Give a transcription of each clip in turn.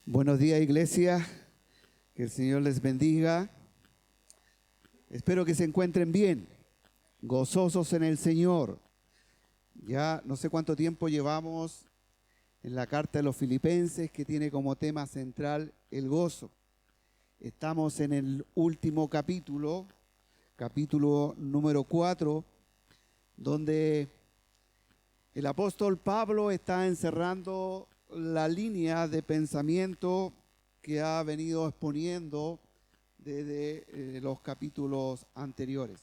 Buenos días, iglesia. Que el Señor les bendiga. Espero que se encuentren bien, gozosos en el Señor. Ya no sé cuánto tiempo llevamos en la carta de los Filipenses, que tiene como tema central el gozo. Estamos en el último capítulo número 4, donde el apóstol Pablo está encerrando la línea de pensamiento que ha venido exponiendo desde los capítulos anteriores.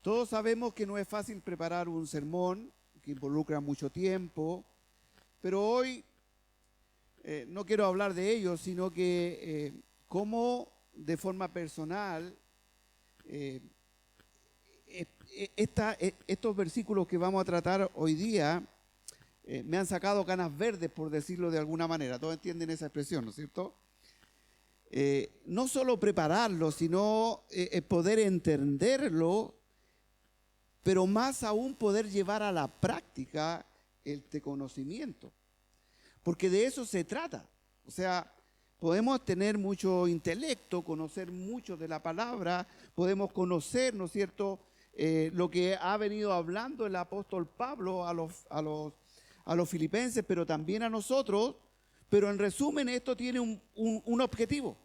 Todos sabemos que no es fácil preparar un sermón, que involucra mucho tiempo, pero hoy no quiero hablar de ello, sino que cómo de forma personal estos versículos que vamos a tratar hoy día me han sacado canas verdes, por decirlo de alguna manera. Todos entienden esa expresión, ¿no es cierto? No solo prepararlo, sino poder entenderlo, pero más aún poder llevar a la práctica este conocimiento. Porque de eso se trata. O sea, podemos tener mucho intelecto, conocer mucho de la palabra, podemos conocer, ¿no es cierto?, lo que ha venido hablando el apóstol Pablo a los filipenses, pero también a nosotros. Pero en resumen, esto tiene un objetivo.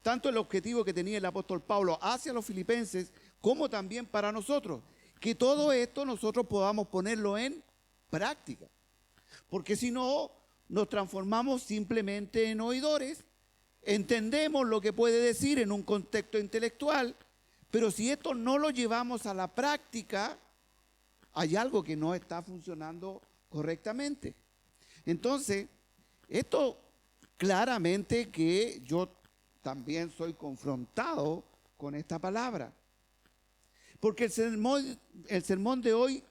Tanto el objetivo que tenía el apóstol Pablo hacia los filipenses, como también para nosotros. Que todo esto nosotros podamos ponerlo en práctica. Porque si no, nos transformamos simplemente en oidores. Entendemos lo que puede decir en un contexto intelectual, pero si esto no lo llevamos a la práctica, hay algo que no está funcionando correctamente. Entonces, esto claramente que yo también soy confrontado con esta palabra. Porque el sermón de hoy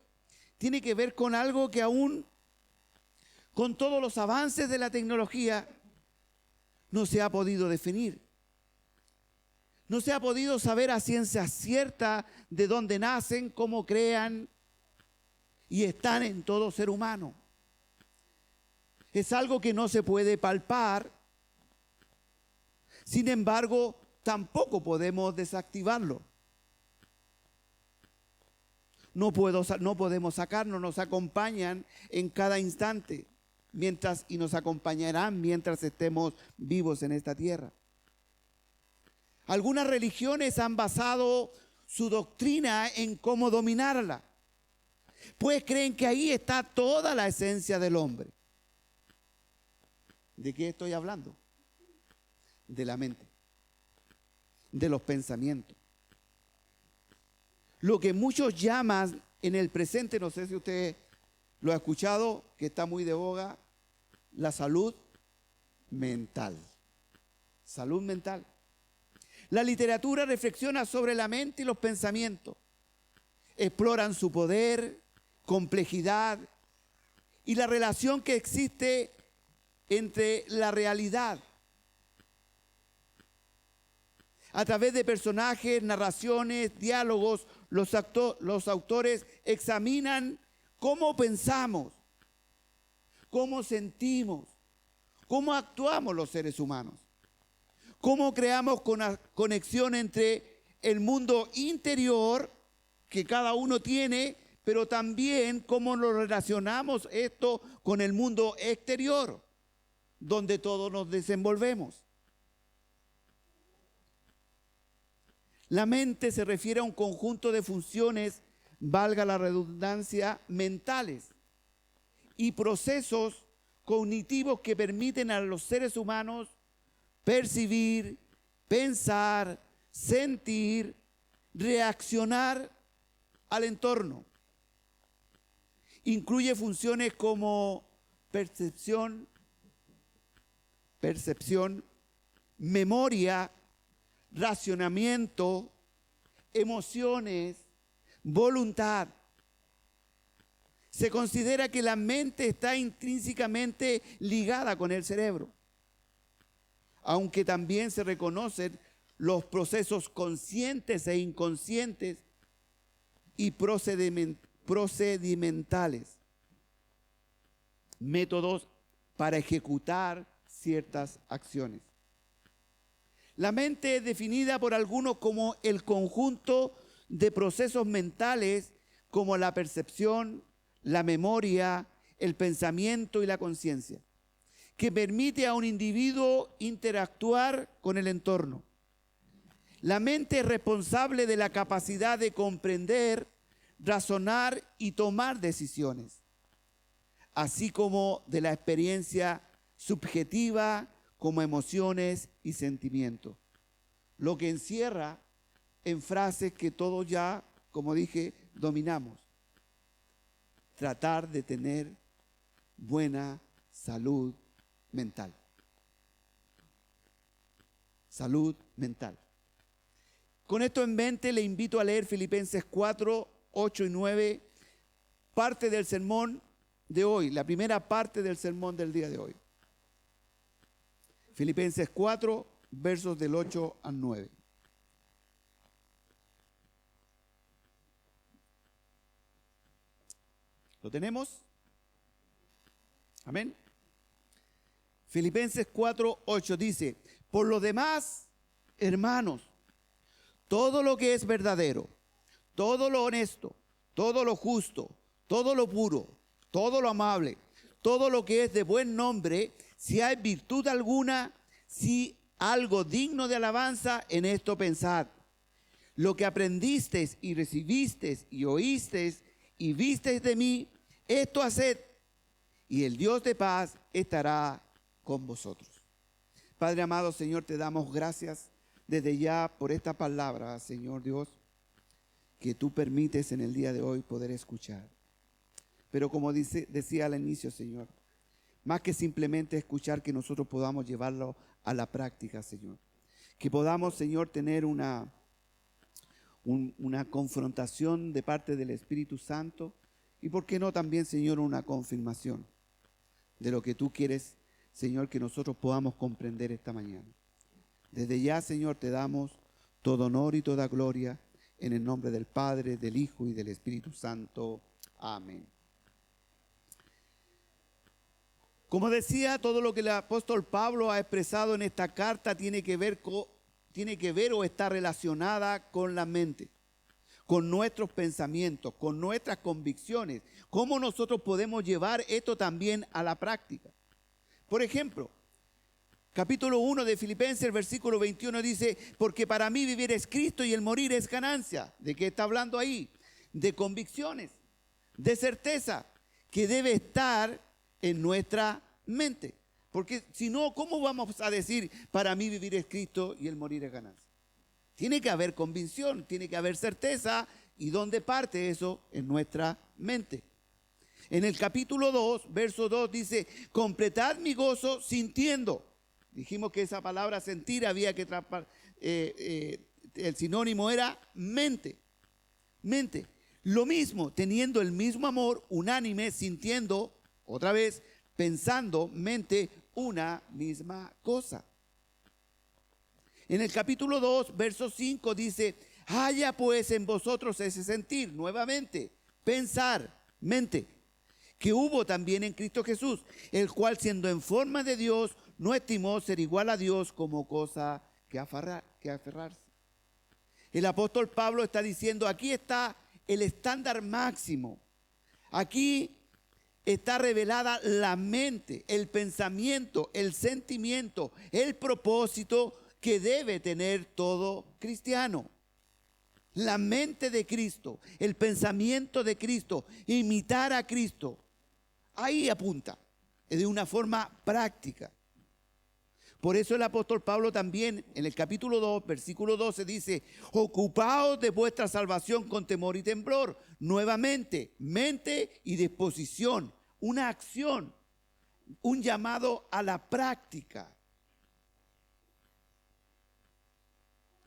tiene que ver con algo que aún, con todos los avances de la tecnología, no se ha podido definir. No se ha podido saber a ciencia cierta de dónde nacen, cómo crean y están en todo ser humano. Es algo que no se puede palpar. Sin embargo, tampoco podemos desactivarlo. No podemos sacarnos, nos acompañan en cada instante y nos acompañarán mientras estemos vivos en esta tierra. Algunas religiones han basado su doctrina en cómo dominarla, pues creen que ahí está toda la esencia del hombre. ¿De qué estoy hablando? De la mente, de los pensamientos. Lo que muchos llaman en el presente, no sé si usted lo ha escuchado, que está muy de boga, la salud mental. Salud mental. La literatura reflexiona sobre la mente y los pensamientos. Exploran su poder, complejidad y la relación que existe entre la realidad. A través de personajes, narraciones, diálogos, los autores examinan cómo pensamos, cómo sentimos, cómo actuamos los seres humanos, cómo creamos conexión entre el mundo interior que cada uno tiene, pero también cómo nos relacionamos esto con el mundo exterior, donde todos nos desenvolvemos. La mente se refiere a un conjunto de funciones, valga la redundancia, mentales y procesos cognitivos que permiten a los seres humanos percibir, pensar, sentir, reaccionar al entorno. Incluye funciones como percepción, memoria, racionamiento, emociones, voluntad. Se considera que la mente está intrínsecamente ligada con el cerebro, aunque también se reconocen los procesos conscientes e inconscientes y procedimentales, métodos para ejecutar ciertas acciones. La mente es definida por algunos como el conjunto de procesos mentales como la percepción, la memoria, el pensamiento y la conciencia, que permite a un individuo interactuar con el entorno. La mente es responsable de la capacidad de comprender, razonar y tomar decisiones, así como de la experiencia subjetiva como emociones y sentimientos, lo que encierra en frases que todos ya, como dije, dominamos. Tratar de tener buena salud mental. Salud mental. Con esto en mente, le invito a leer Filipenses 4, 8 y 9, parte del sermón de hoy, la primera parte del sermón del día de hoy. Filipenses 4, versos del 8 al 9. ¿Lo tenemos? Amén. Filipenses 4, 8 dice: por lo demás, hermanos, todo lo que es verdadero, todo lo honesto, todo lo justo, todo lo puro, todo lo amable, todo lo que es de buen nombre, si hay virtud alguna, si algo digno de alabanza, en esto pensad. Lo que aprendisteis y recibisteis y oísteis y visteis de mí, esto haced, y el Dios de paz estará con vosotros. Padre amado, Señor, te damos gracias desde ya por esta palabra, Señor Dios, que tú permites en el día de hoy poder escuchar. Pero como decía al inicio, Señor, más que simplemente escuchar, que nosotros podamos llevarlo a la práctica, Señor. Que podamos, Señor, tener una confrontación de parte del Espíritu Santo y, ¿por qué no también, Señor, una confirmación de lo que tú quieres, Señor, que nosotros podamos comprender esta mañana? Desde ya, Señor, te damos todo honor y toda gloria en el nombre del Padre, del Hijo y del Espíritu Santo. Amén. Como decía, todo lo que el apóstol Pablo ha expresado en esta carta tiene que ver o está relacionada con la mente, con nuestros pensamientos, con nuestras convicciones. ¿Cómo nosotros podemos llevar esto también a la práctica? Por ejemplo, capítulo 1 de Filipenses, versículo 21 dice: porque para mí vivir es Cristo y el morir es ganancia. ¿De qué está hablando ahí? De convicciones, de certeza que debe estar en nuestra mente. Porque si no, ¿cómo vamos a decir para mí vivir es Cristo y el morir es ganancia? Tiene que haber convicción, tiene que haber certeza. ¿Y dónde parte eso? En nuestra mente. En el capítulo 2, verso 2 dice: completad mi gozo sintiendo. Dijimos que esa palabra sentir había que el sinónimo era mente. Mente. Lo mismo, teniendo el mismo amor, unánime, sintiendo, otra vez, pensando, mente, una misma cosa. En el capítulo 2, verso 5 dice: haya pues en vosotros ese sentir, nuevamente, pensar, mente, que hubo también en Cristo Jesús, el cual, siendo en forma de Dios, no estimó ser igual a Dios como cosa que aferrarse. El apóstol Pablo está diciendo: aquí está el estándar máximo. Aquí está revelada la mente, el pensamiento, el sentimiento, el propósito que debe tener todo cristiano. La mente de Cristo, el pensamiento de Cristo, imitar a Cristo. Ahí apunta, de una forma práctica. Por eso el apóstol Pablo también en el capítulo 2, versículo 12 dice: ocupaos de vuestra salvación con temor y temblor. Nuevamente, mente y disposición, una acción, un llamado a la práctica.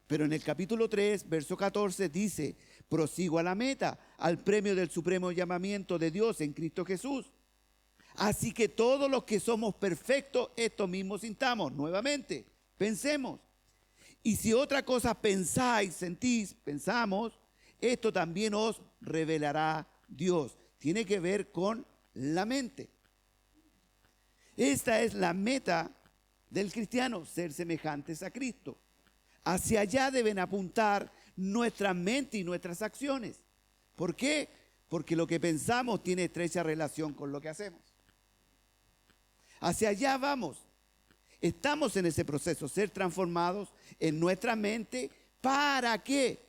Pero en el capítulo 3, verso 14 dice: prosigo a la meta, al premio del supremo llamamiento de Dios en Cristo Jesús. Así que todos los que somos perfectos, esto mismo sintamos. Nuevamente, pensemos. Y si otra cosa pensáis, sentís, pensamos, esto también os revelará Dios. Tiene que ver con la mente. Esta es la meta del cristiano, ser semejantes a Cristo. Hacia allá deben apuntar nuestra mente y nuestras acciones. ¿Por qué? Porque lo que pensamos tiene estrecha relación con lo que hacemos. Hacia allá vamos. Estamos en ese proceso, ser transformados en nuestra mente. ¿Para qué?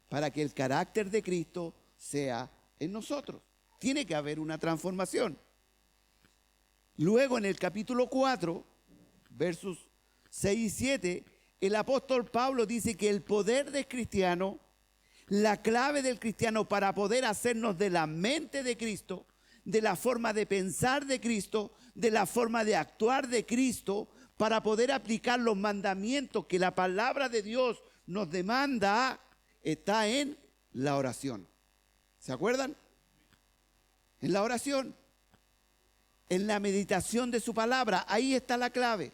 Para que el carácter de Cristo sea en nosotros. Tiene que haber una transformación. Luego en el capítulo 4, versos 6 y 7, el apóstol Pablo dice que el poder del cristiano, la clave del cristiano para poder hacernos de la mente de Cristo, de la forma de pensar de Cristo, de la forma de actuar de Cristo, para poder aplicar los mandamientos que la palabra de Dios nos demanda, está en la oración. ¿Se acuerdan? En la oración, en la meditación de su palabra, ahí está la clave.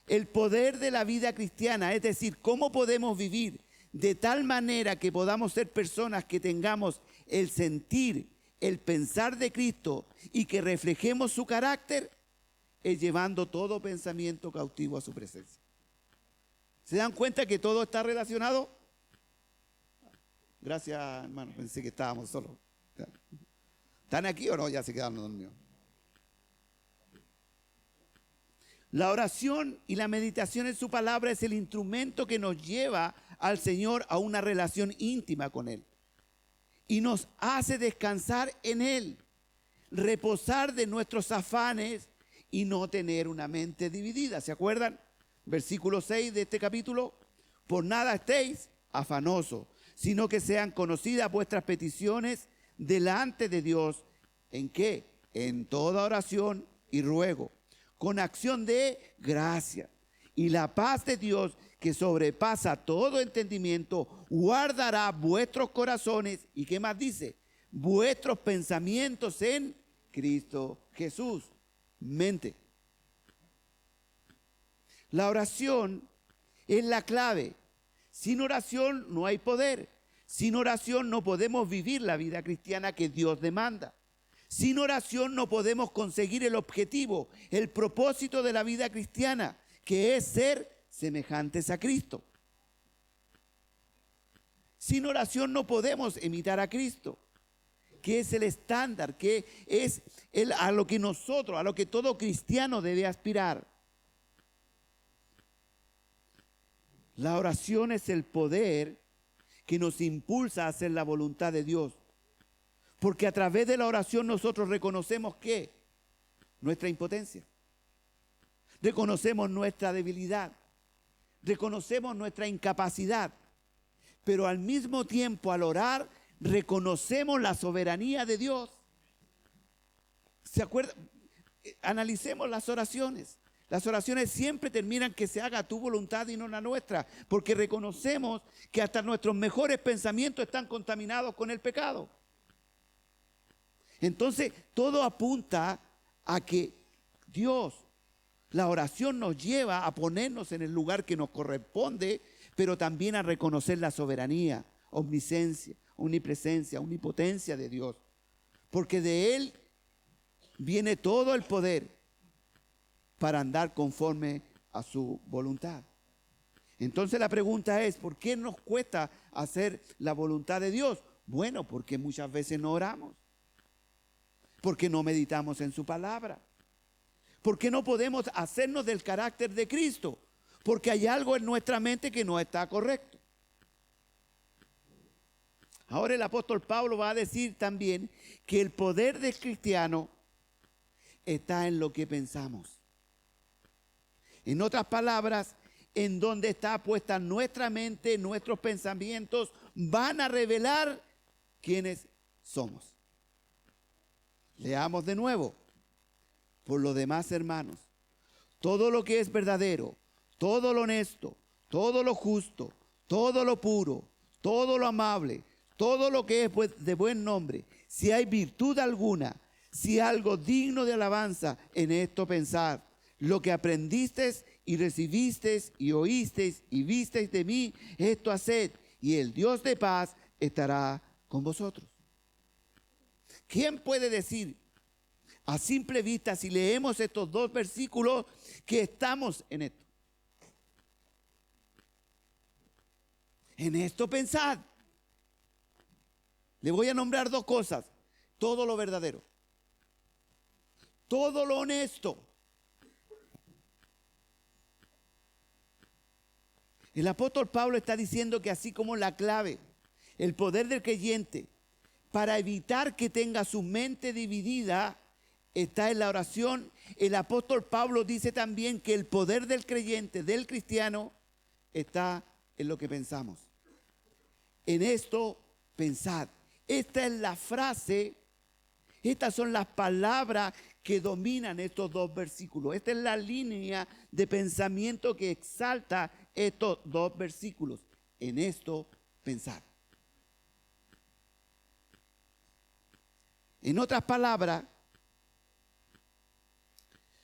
El poder de la vida cristiana, es decir, cómo podemos vivir de tal manera que podamos ser personas que tengamos el sentir, el pensar de Cristo y que reflejemos su carácter, es llevando todo pensamiento cautivo a su presencia. ¿Se dan cuenta que todo está relacionado? Gracias, hermano, pensé que estábamos solos. ¿Están aquí o no? Ya se quedaron dormidos. La oración y la meditación en su palabra es el instrumento que nos lleva al Señor a una relación íntima con Él. Y nos hace descansar en Él, reposar de nuestros afanes y no tener una mente dividida. ¿Se acuerdan? Versículo 6 de este capítulo. Por nada estéis afanosos, sino que sean conocidas vuestras peticiones delante de Dios. ¿En qué? En toda oración y ruego, con acción de gracia. Y la paz de Dios, que sobrepasa todo entendimiento, guardará vuestros corazones. ¿Y qué más dice? Vuestros pensamientos en Cristo Jesús. Mente. La oración es la clave. Sin oración no hay poder. Sin oración no podemos vivir la vida cristiana que Dios demanda. Sin oración no podemos conseguir el objetivo, el propósito de la vida cristiana, que es ser semejantes a Cristo. Sin oración no podemos imitar a Cristo, que es el estándar, que es a lo que nosotros, a lo que todo cristiano debe aspirar. La oración es el poder que nos impulsa a hacer la voluntad de Dios. Porque a través de la oración nosotros reconocemos ¿qué? Nuestra impotencia. Reconocemos nuestra debilidad. Reconocemos nuestra incapacidad. Pero al mismo tiempo, al orar, reconocemos la soberanía de Dios. ¿Se acuerdan? Analicemos las oraciones. Las oraciones siempre terminan que se haga tu voluntad y no la nuestra, porque reconocemos que hasta nuestros mejores pensamientos están contaminados con el pecado. Entonces, todo apunta a que Dios, la oración nos lleva a ponernos en el lugar que nos corresponde, pero también a reconocer la soberanía, omnisciencia, omnipresencia, omnipotencia de Dios. Porque de Él viene todo el poder para andar conforme a su voluntad. Entonces la pregunta es, ¿por qué nos cuesta hacer la voluntad de Dios? Bueno, porque muchas veces no oramos. Porque no meditamos en su palabra. Porque no podemos hacernos del carácter de Cristo. Porque hay algo en nuestra mente que no está correcto. Ahora el apóstol Pablo va a decir también que el poder del cristiano está en lo que pensamos. En otras palabras, en donde está puesta nuestra mente, nuestros pensamientos van a revelar quiénes somos. Leamos de nuevo. Por lo demás, hermanos, todo lo que es verdadero, todo lo honesto, todo lo justo, todo lo puro, todo lo amable, todo lo que es de buen nombre, si hay virtud alguna, si algo digno de alabanza, en esto pensad. Lo que aprendisteis y recibisteis y oísteis y visteis de mí, esto haced, y el Dios de paz estará con vosotros. ¿Quién puede decir a simple vista, si leemos estos dos versículos, que estamos en esto? En esto pensad. Le voy a nombrar dos cosas: todo lo verdadero, todo lo honesto. El apóstol Pablo está diciendo que así como la clave, el poder del creyente para evitar que tenga su mente dividida está en la oración, el apóstol Pablo dice también que el poder del creyente, del cristiano, está en lo que pensamos. En esto pensad. Esta es la frase, estas son las palabras que dominan estos dos versículos. Esta es la línea de pensamiento que exalta estos dos versículos. En esto pensad. En otras palabras,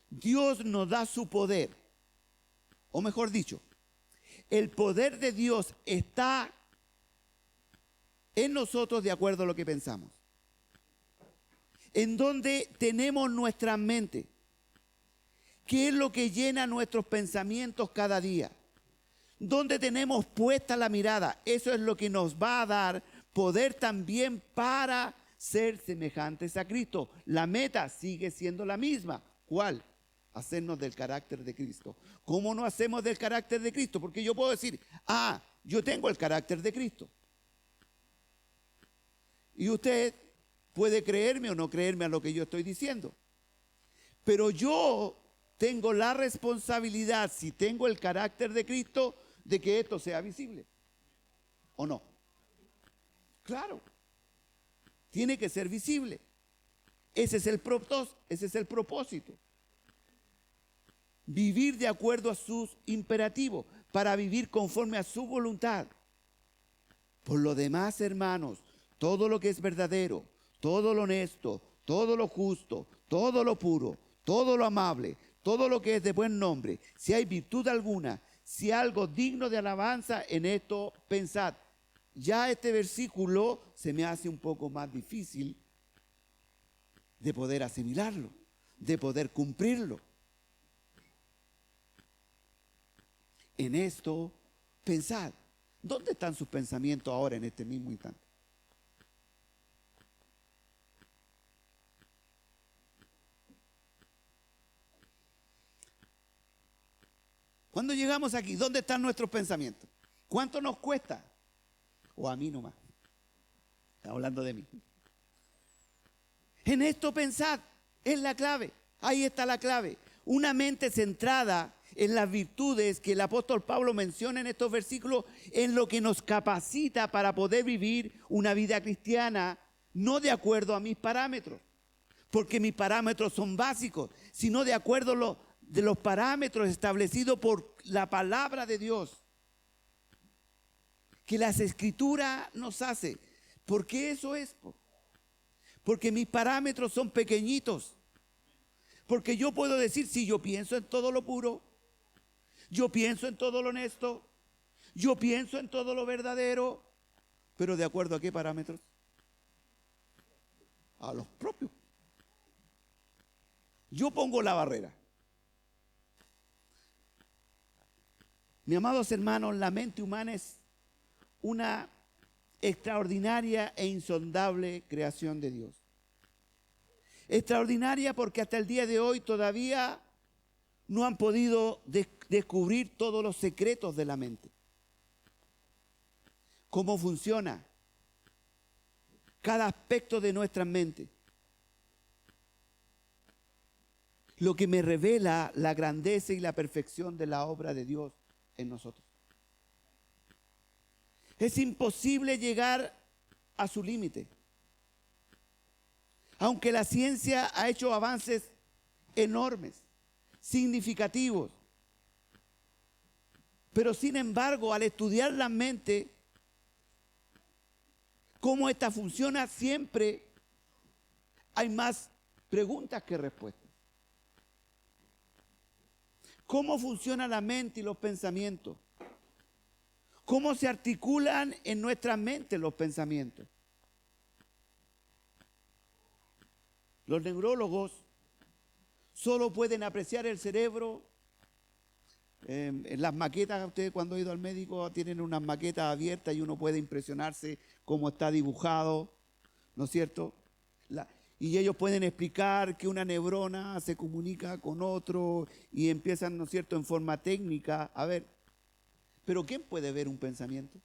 Dios nos da su poder, o mejor dicho, el poder de Dios está en nosotros de acuerdo a lo que pensamos. En donde tenemos nuestra mente, ¿qué es lo que llena nuestros pensamientos cada día? Donde tenemos puesta la mirada, eso es lo que nos va a dar poder también para ser semejantes a Cristo. La meta sigue siendo la misma. ¿Cuál? Hacernos del carácter de Cristo. ¿Cómo no hacemos del carácter de Cristo? Porque yo puedo decir, yo tengo el carácter de Cristo. Y usted puede creerme o no creerme a lo que yo estoy diciendo. Pero yo tengo la responsabilidad, si tengo el carácter de Cristo, de que esto sea visible. ¿O no? Claro. Tiene que ser visible. Ese es el propósito. Vivir de acuerdo a sus imperativos, para vivir conforme a su voluntad. Por lo demás, hermanos, todo lo que es verdadero, todo lo honesto, todo lo justo, todo lo puro, todo lo amable, todo lo que es de buen nombre, si hay virtud alguna, si algo digno de alabanza, en esto pensad. Ya este versículo se me hace un poco más difícil de poder asimilarlo, de poder cumplirlo. En esto pensad. ¿Dónde están sus pensamientos ahora en este mismo instante? Cuando llegamos aquí, ¿dónde están nuestros pensamientos? ¿Cuánto nos cuesta? O a mí nomás. Está hablando de mí. En esto pensad, es la clave. Ahí está la clave. Una mente centrada en las virtudes que el apóstol Pablo menciona en estos versículos, en lo que nos capacita para poder vivir una vida cristiana, no de acuerdo a mis parámetros, porque mis parámetros son básicos, sino de acuerdo a los parámetros establecidos por la palabra de Dios, que las escrituras nos hace. ¿Por qué eso es? Porque mis parámetros son pequeñitos. Porque yo puedo decir, si yo pienso en todo lo puro, yo pienso en todo lo honesto, yo pienso en todo lo verdadero, pero ¿de acuerdo a qué parámetros? A los propios. Yo pongo la barrera. Mis amados hermanos, la mente humana es una extraordinaria e insondable creación de Dios. Extraordinaria porque hasta el día de hoy todavía no han podido descubrir todos los secretos de la mente. Cómo funciona cada aspecto de nuestra mente. Lo que me revela la grandeza y la perfección de la obra de Dios en nosotros. Es imposible llegar a su límite. Aunque la ciencia ha hecho avances enormes, significativos, pero sin embargo, al estudiar la mente, cómo esta funciona, siempre hay más preguntas que respuestas. ¿Cómo funciona la mente y los pensamientos? ¿Cómo se articulan en nuestra mente los pensamientos? Los neurólogos solo pueden apreciar el cerebro. En las maquetas, ustedes cuando han ido al médico tienen unas maquetas abiertas y uno puede impresionarse cómo está dibujado, ¿no es cierto? Y ellos pueden explicar que una neurona se comunica con otro y empiezan, ¿no es cierto?, en forma técnica. A ver, ¿pero quién puede ver un pensamiento?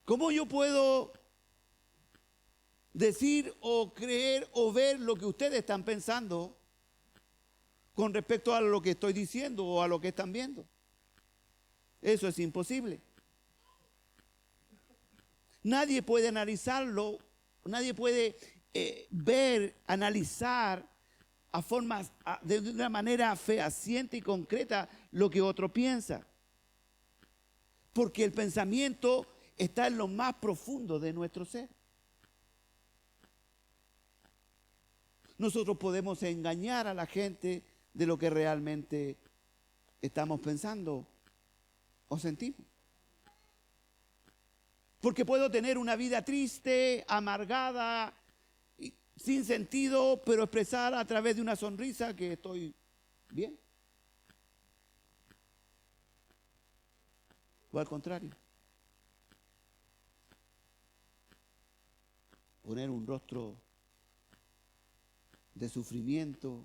¿Cómo yo puedo decir o creer o ver lo que ustedes están pensando con respecto a lo que estoy diciendo o a lo que están viendo? Eso es imposible. Nadie puede analizarlo, nadie puede ver, analizar de una manera fehaciente y concreta lo que otro piensa. Porque el pensamiento está en lo más profundo de nuestro ser. Nosotros podemos engañar a la gente de lo que realmente estamos pensando o sentimos. Porque puedo tener una vida triste, amargada, sin sentido, pero expresar a través de una sonrisa que estoy bien. O al contrario, poner un rostro de sufrimiento,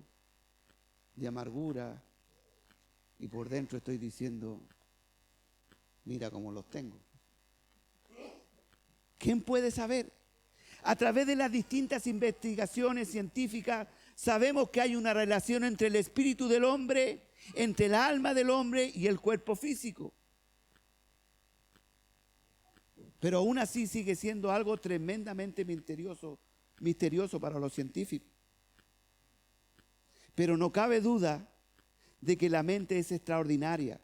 de amargura, y por dentro estoy diciendo, mira cómo los tengo. ¿Quién puede saber? A través de las distintas investigaciones científicas sabemos que hay una relación entre el espíritu del hombre, entre el alma del hombre y el cuerpo físico. Pero aún así sigue siendo algo tremendamente misterioso para los científicos. Pero no cabe duda de que la mente es extraordinaria.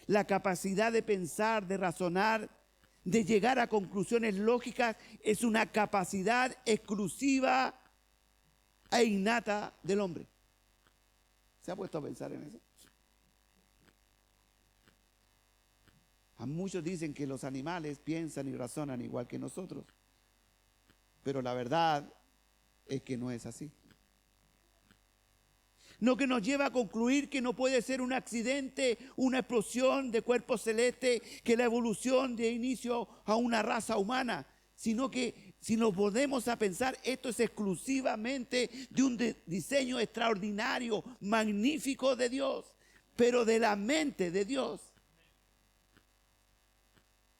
La capacidad de pensar, de razonar, de llegar a conclusiones lógicas es una capacidad exclusiva e innata del hombre. ¿Se ha puesto a pensar en eso? A muchos dicen que los animales piensan y razonan igual que nosotros, pero la verdad es que no es así. Lo que nos lleva a concluir que no puede ser un accidente, una explosión de cuerpos celestes, que la evolución de inicio a una raza humana, sino que si nos ponemos a pensar, esto es exclusivamente de un diseño extraordinario, magnífico de Dios, pero de la mente de Dios.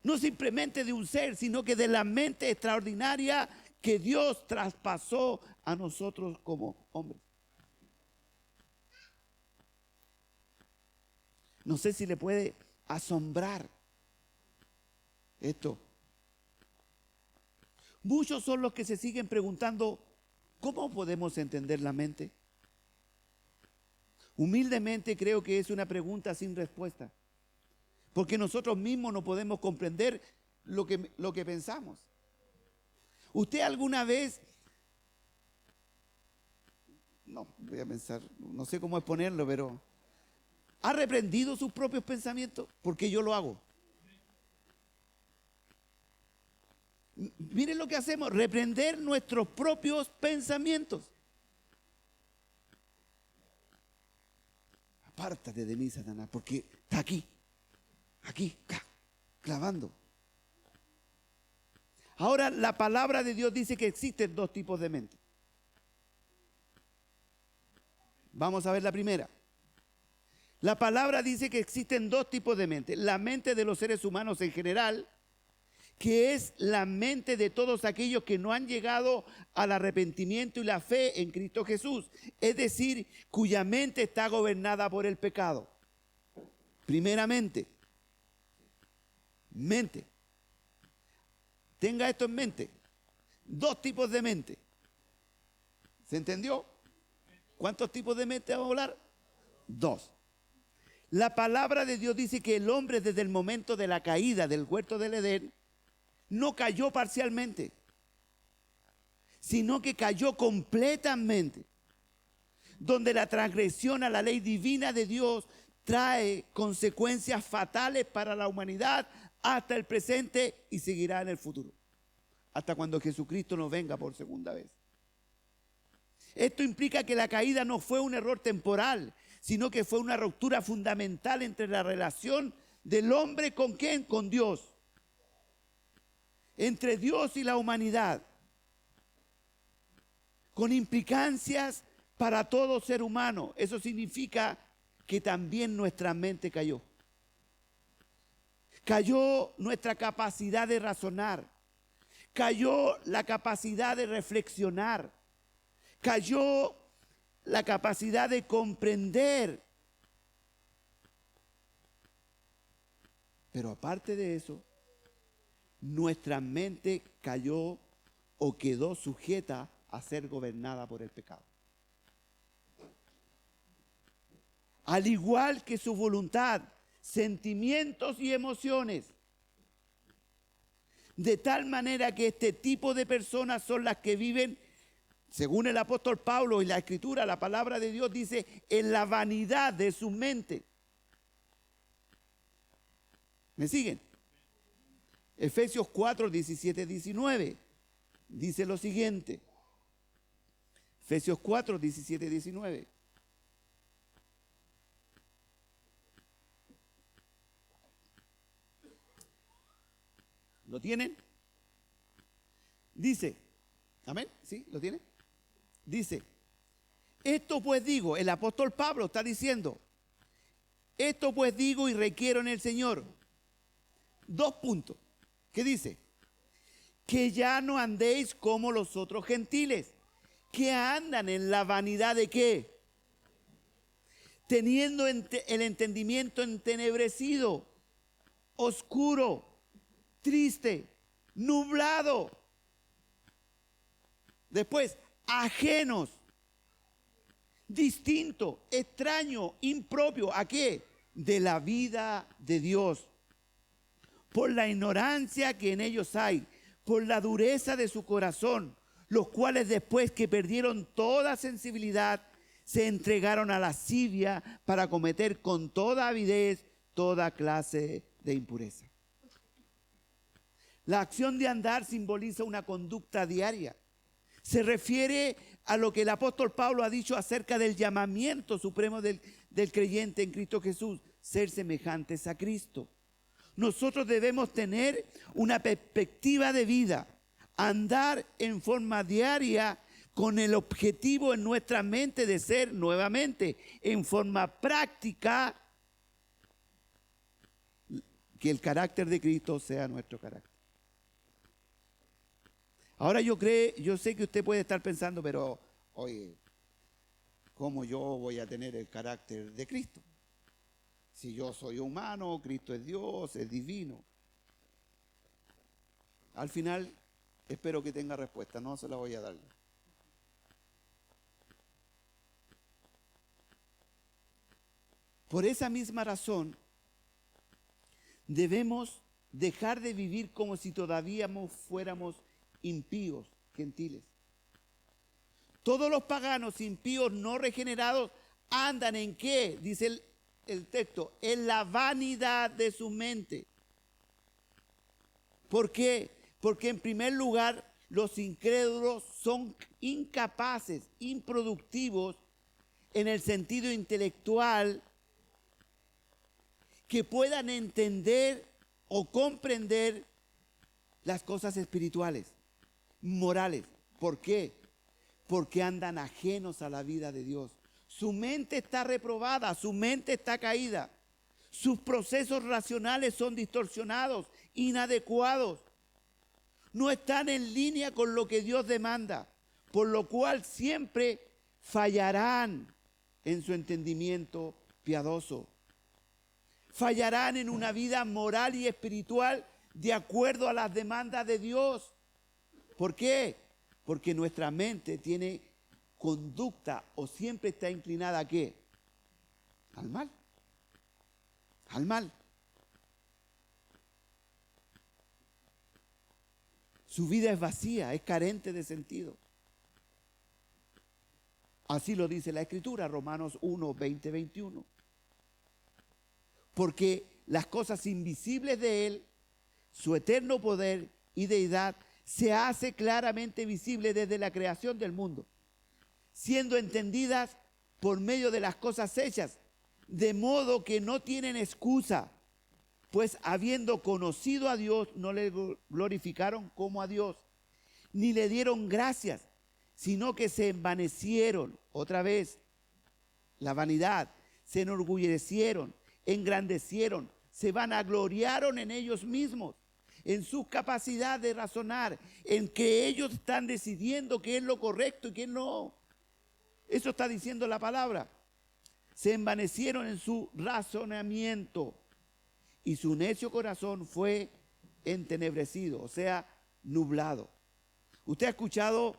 No simplemente de un ser, sino que de la mente extraordinaria que Dios traspasó a nosotros como hombres. No sé si le puede asombrar esto. Muchos son los que se siguen preguntando, ¿cómo podemos entender la mente? Humildemente creo que es una pregunta sin respuesta, porque nosotros mismos no podemos comprender lo que pensamos. ¿Usted alguna vez, no voy a pensar, no sé cómo exponerlo, pero ¿ha reprendido sus propios pensamientos? Porque yo lo hago. Miren lo que hacemos, reprender nuestros propios pensamientos. Apártate de mí, Satanás, porque está aquí, clavando. Ahora, la palabra de Dios dice que existen dos tipos de mente. Vamos a ver la primera. La palabra dice que existen dos tipos de mente. La mente de los seres humanos en general, que es la mente de todos aquellos que no han llegado al arrepentimiento y la fe en Cristo Jesús. Es decir, cuya mente está gobernada por el pecado. Primeramente, mente. Tenga esto en mente. Dos tipos de mente. ¿Se entendió? ¿Cuántos tipos de mente vamos a hablar? Dos. La palabra de Dios dice que el hombre desde el momento de la caída del huerto del Edén no cayó parcialmente, sino que cayó completamente, donde la transgresión a la ley divina de Dios trae consecuencias fatales para la humanidad hasta el presente y seguirá en el futuro, hasta cuando Jesucristo nos venga por segunda vez. Esto implica que la caída no fue un error temporal, sino que fue una ruptura fundamental entre la relación del hombre ¿con quién? Con Dios. Entre Dios y la humanidad, con implicancias para todo ser humano. Eso significa que también nuestra mente cayó. Cayó nuestra capacidad de razonar, cayó la capacidad de reflexionar, cayó la capacidad de comprender. Pero aparte de eso, nuestra mente cayó o quedó sujeta a ser gobernada por el pecado. Al igual que su voluntad, sentimientos y emociones. De tal manera que este tipo de personas son las que viven, según el apóstol Pablo y la Escritura, la palabra de Dios dice, en la vanidad de su mente. ¿Me siguen? Efesios 4, 17, 19 dice lo siguiente. Efesios 4, 17, 19. ¿Lo tienen? Dice, amén, ¿sí? ¿Lo tienen? Dice, esto pues digo, el apóstol Pablo está diciendo, esto pues digo y requiero en el Señor. 2 puntos. ¿Qué dice? Que ya no andéis como los otros gentiles, que andan en la vanidad de ¿qué? Teniendo el entendimiento entenebrecido, oscuro, triste, nublado. Después, ajenos, distinto, extraño, impropio. ¿A qué? De la vida de Dios. Por la ignorancia que en ellos hay, por la dureza de su corazón, los cuales después que perdieron toda sensibilidad, se entregaron a la lascivia para cometer con toda avidez toda clase de impureza. La acción de andar simboliza una conducta diaria. Se refiere a lo que el apóstol Pablo ha dicho acerca del llamamiento supremo del creyente en Cristo Jesús, ser semejantes a Cristo. Nosotros debemos tener una perspectiva de vida, andar en forma diaria con el objetivo en nuestra mente de ser nuevamente en forma práctica que el carácter de Cristo sea nuestro carácter. Ahora yo sé que usted puede estar pensando, pero oye, ¿cómo yo voy a tener el carácter de Cristo? Si yo soy humano, Cristo es Dios, es divino. Al final, espero que tenga respuesta, no se la voy a dar. Por esa misma razón, debemos dejar de vivir como si todavía fuéramos impíos, gentiles. Todos los paganos impíos no regenerados andan en ¿qué? Dice el texto, en la vanidad de su mente. ¿Por qué? Porque en primer lugar los incrédulos son incapaces, improductivos en el sentido intelectual que puedan entender o comprender las cosas espirituales, morales. ¿Por qué? Porque andan ajenos a la vida de Dios. Su mente está reprobada, su mente está caída. Sus procesos racionales son distorsionados, inadecuados. No están en línea con lo que Dios demanda, por lo cual siempre fallarán en su entendimiento piadoso. Fallarán en una vida moral y espiritual de acuerdo a las demandas de Dios. ¿Por qué? Porque nuestra mente tiene conducta o siempre está inclinada ¿a qué? Al mal. Al mal. Su vida es vacía, es carente de sentido. Así lo dice la Escritura, Romanos 1, 20, 21. porque las cosas invisibles de Él, su eterno poder y deidad, se hace claramente visible desde la creación del mundo, siendo entendidas por medio de las cosas hechas, de modo que no tienen excusa, pues habiendo conocido a Dios, no le glorificaron como a Dios, ni le dieron gracias, sino que se envanecieron, otra vez, la vanidad, se enorgullecieron, engrandecieron, se vanagloriaron en ellos mismos, en su capacidad de razonar, en que ellos están decidiendo qué es lo correcto y qué no. Eso está diciendo la palabra. Se envanecieron en su razonamiento y su necio corazón fue entenebrecido, o sea, nublado. ¿Usted ha escuchado?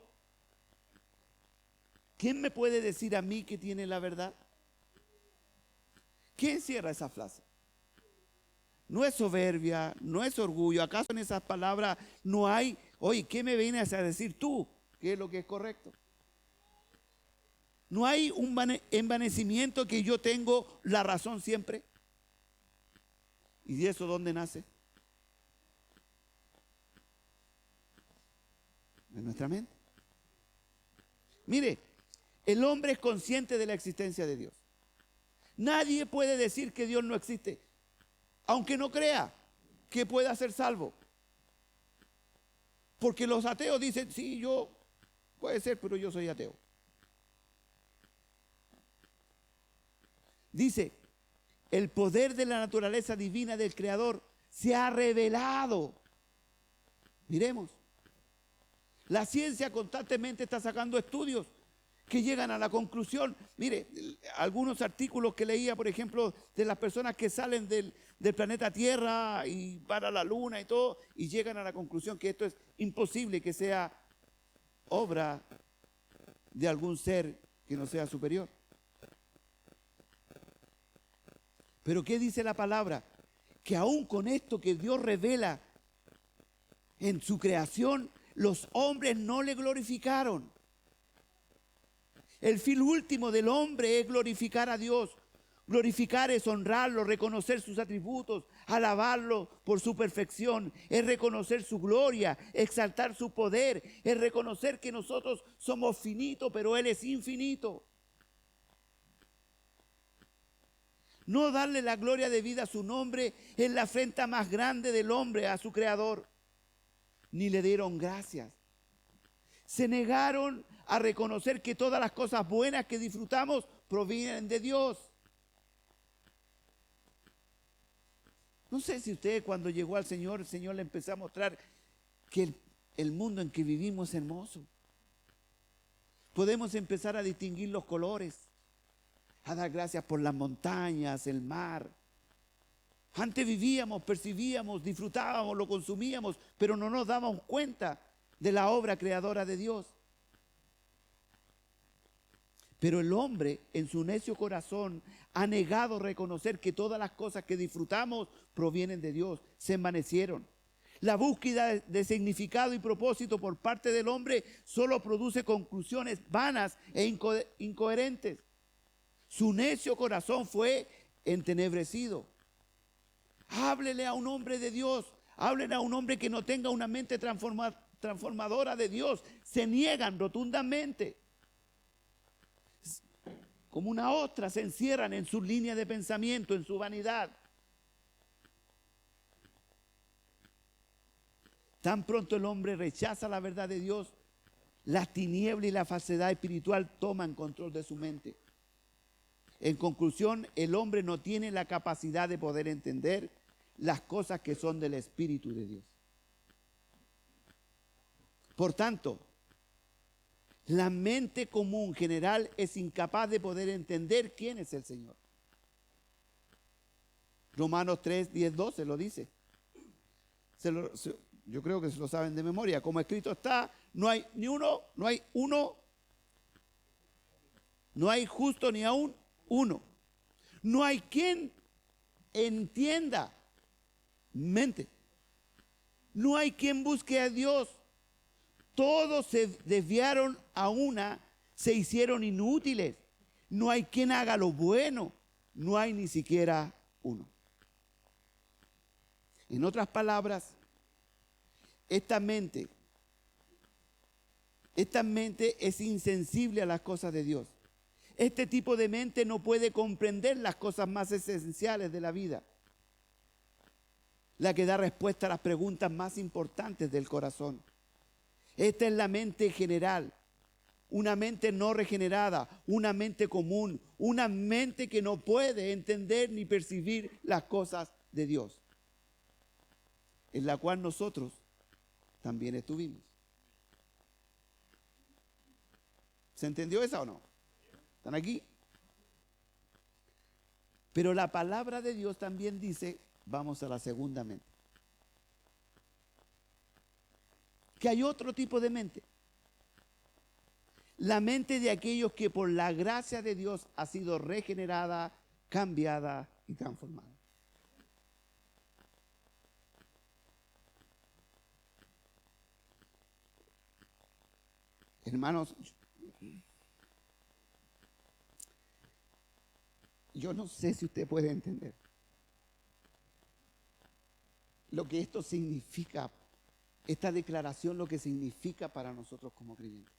¿Quién me puede decir a mí que tiene la verdad? ¿Qué encierra esa frase? No es soberbia, no es orgullo. ¿Acaso en esas palabras no hay, oye, qué me vienes a decir tú? ¿Qué es lo que es correcto? ¿No hay un envanecimiento que yo tengo la razón siempre? ¿Y de eso dónde nace? En nuestra mente. Mire, el hombre es consciente de la existencia de Dios. Nadie puede decir que Dios no existe, aunque no crea que pueda ser salvo. Porque los ateos dicen, sí, yo, puede ser, pero yo soy ateo. Dice, el poder de la naturaleza divina del Creador se ha revelado. Miremos, la ciencia constantemente está sacando estudios que llegan a la conclusión. Mire, algunos artículos que leía, por ejemplo, de las personas que salen del planeta Tierra y van a la Luna y todo, y llegan a la conclusión que esto es imposible que sea obra de algún ser que no sea superior. Pero ¿qué dice la palabra? Que aún con esto que Dios revela en su creación, los hombres no le glorificaron. El fin último del hombre es glorificar a Dios. Glorificar es honrarlo, reconocer sus atributos, alabarlo por su perfección, es reconocer su gloria, exaltar su poder, es reconocer que nosotros somos finitos, pero Él es infinito. No darle la gloria de vida a su nombre es la afrenta más grande del hombre a su creador. Ni le dieron gracias. Se negaron a reconocer que todas las cosas buenas que disfrutamos provienen de Dios. No sé si usted cuando llegó al Señor, el Señor le empezó a mostrar que el mundo en que vivimos es hermoso. Podemos empezar a distinguir los colores, a dar gracias por las montañas, el mar. Antes vivíamos, percibíamos, disfrutábamos, lo consumíamos, pero no nos dábamos cuenta de la obra creadora de Dios. Pero el hombre, en su necio corazón, ha negado reconocer que todas las cosas que disfrutamos provienen de Dios. Se envanecieron. La búsqueda de significado y propósito por parte del hombre solo produce conclusiones vanas e incoherentes. Su necio corazón fue entenebrecido. Háblele a un hombre de Dios. Háblele a un hombre que no tenga una mente transformadora de Dios. Se niegan rotundamente. Como una ostra se encierran en su línea de pensamiento, en su vanidad. Tan pronto el hombre rechaza la verdad de Dios, la tiniebla y la falsedad espiritual toman control de su mente. En conclusión, el hombre no tiene la capacidad de poder entender las cosas que son del Espíritu de Dios. Por tanto, la mente común general es incapaz de poder entender quién es el Señor. Romanos 3, 10, 12 lo dice. Yo creo que se lo saben de memoria. Como escrito está, no hay justo ni aún uno. No hay quien entienda. Mente. No hay quien busque a Dios. Todos se desviaron a una, se hicieron inútiles. No hay quien haga lo bueno. No hay ni siquiera uno. En otras palabras, esta mente es insensible a las cosas de Dios. Este tipo de mente no puede comprender las cosas más esenciales de la vida, la que da respuesta a las preguntas más importantes del corazón. Esta es la mente general, una mente no regenerada, una mente común, una mente que no puede entender ni percibir las cosas de Dios, en la cual nosotros también estuvimos. ¿Se entendió esa o no? ¿Están aquí? Pero la palabra de Dios también dice, vamos a la segunda mente, que hay otro tipo de mente. La mente de aquellos que por la gracia de Dios ha sido regenerada, cambiada y transformada. Hermanos, yo no sé si usted puede entender lo que esto significa, esta declaración, lo que significa para nosotros como creyentes.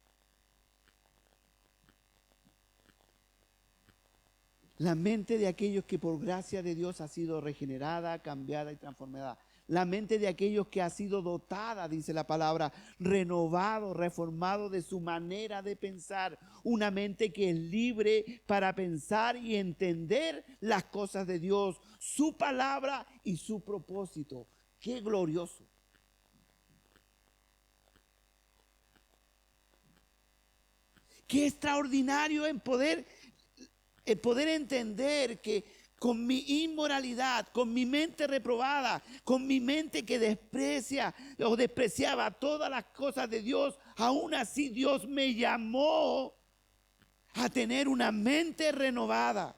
La mente de aquellos que por gracia de Dios ha sido regenerada, cambiada y transformada. La mente de aquellos que ha sido dotada, dice la palabra, renovado, reformado de su manera de pensar. Una mente que es libre para pensar y entender las cosas de Dios, su palabra y su propósito. ¡Qué glorioso! ¡Qué extraordinario en poder entender que con mi inmoralidad, con mi mente reprobada, con mi mente que desprecia o despreciaba todas las cosas de Dios, aún así Dios me llamó a tener una mente renovada,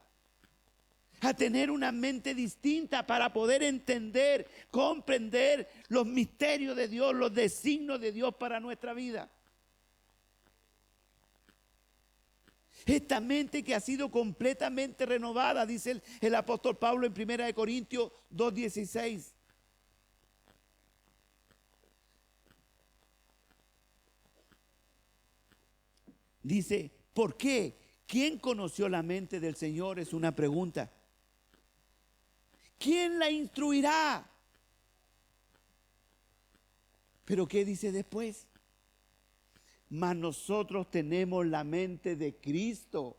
a tener una mente distinta para poder entender, comprender los misterios de Dios, los designios de Dios para nuestra vida. Esta mente que ha sido completamente renovada, dice el apóstol Pablo en 1 Corintios 2:16. Dice, ¿por qué? ¿Quién conoció la mente del Señor? Es una pregunta. ¿Quién la instruirá? Pero ¿qué dice después? Mas nosotros tenemos la mente de Cristo.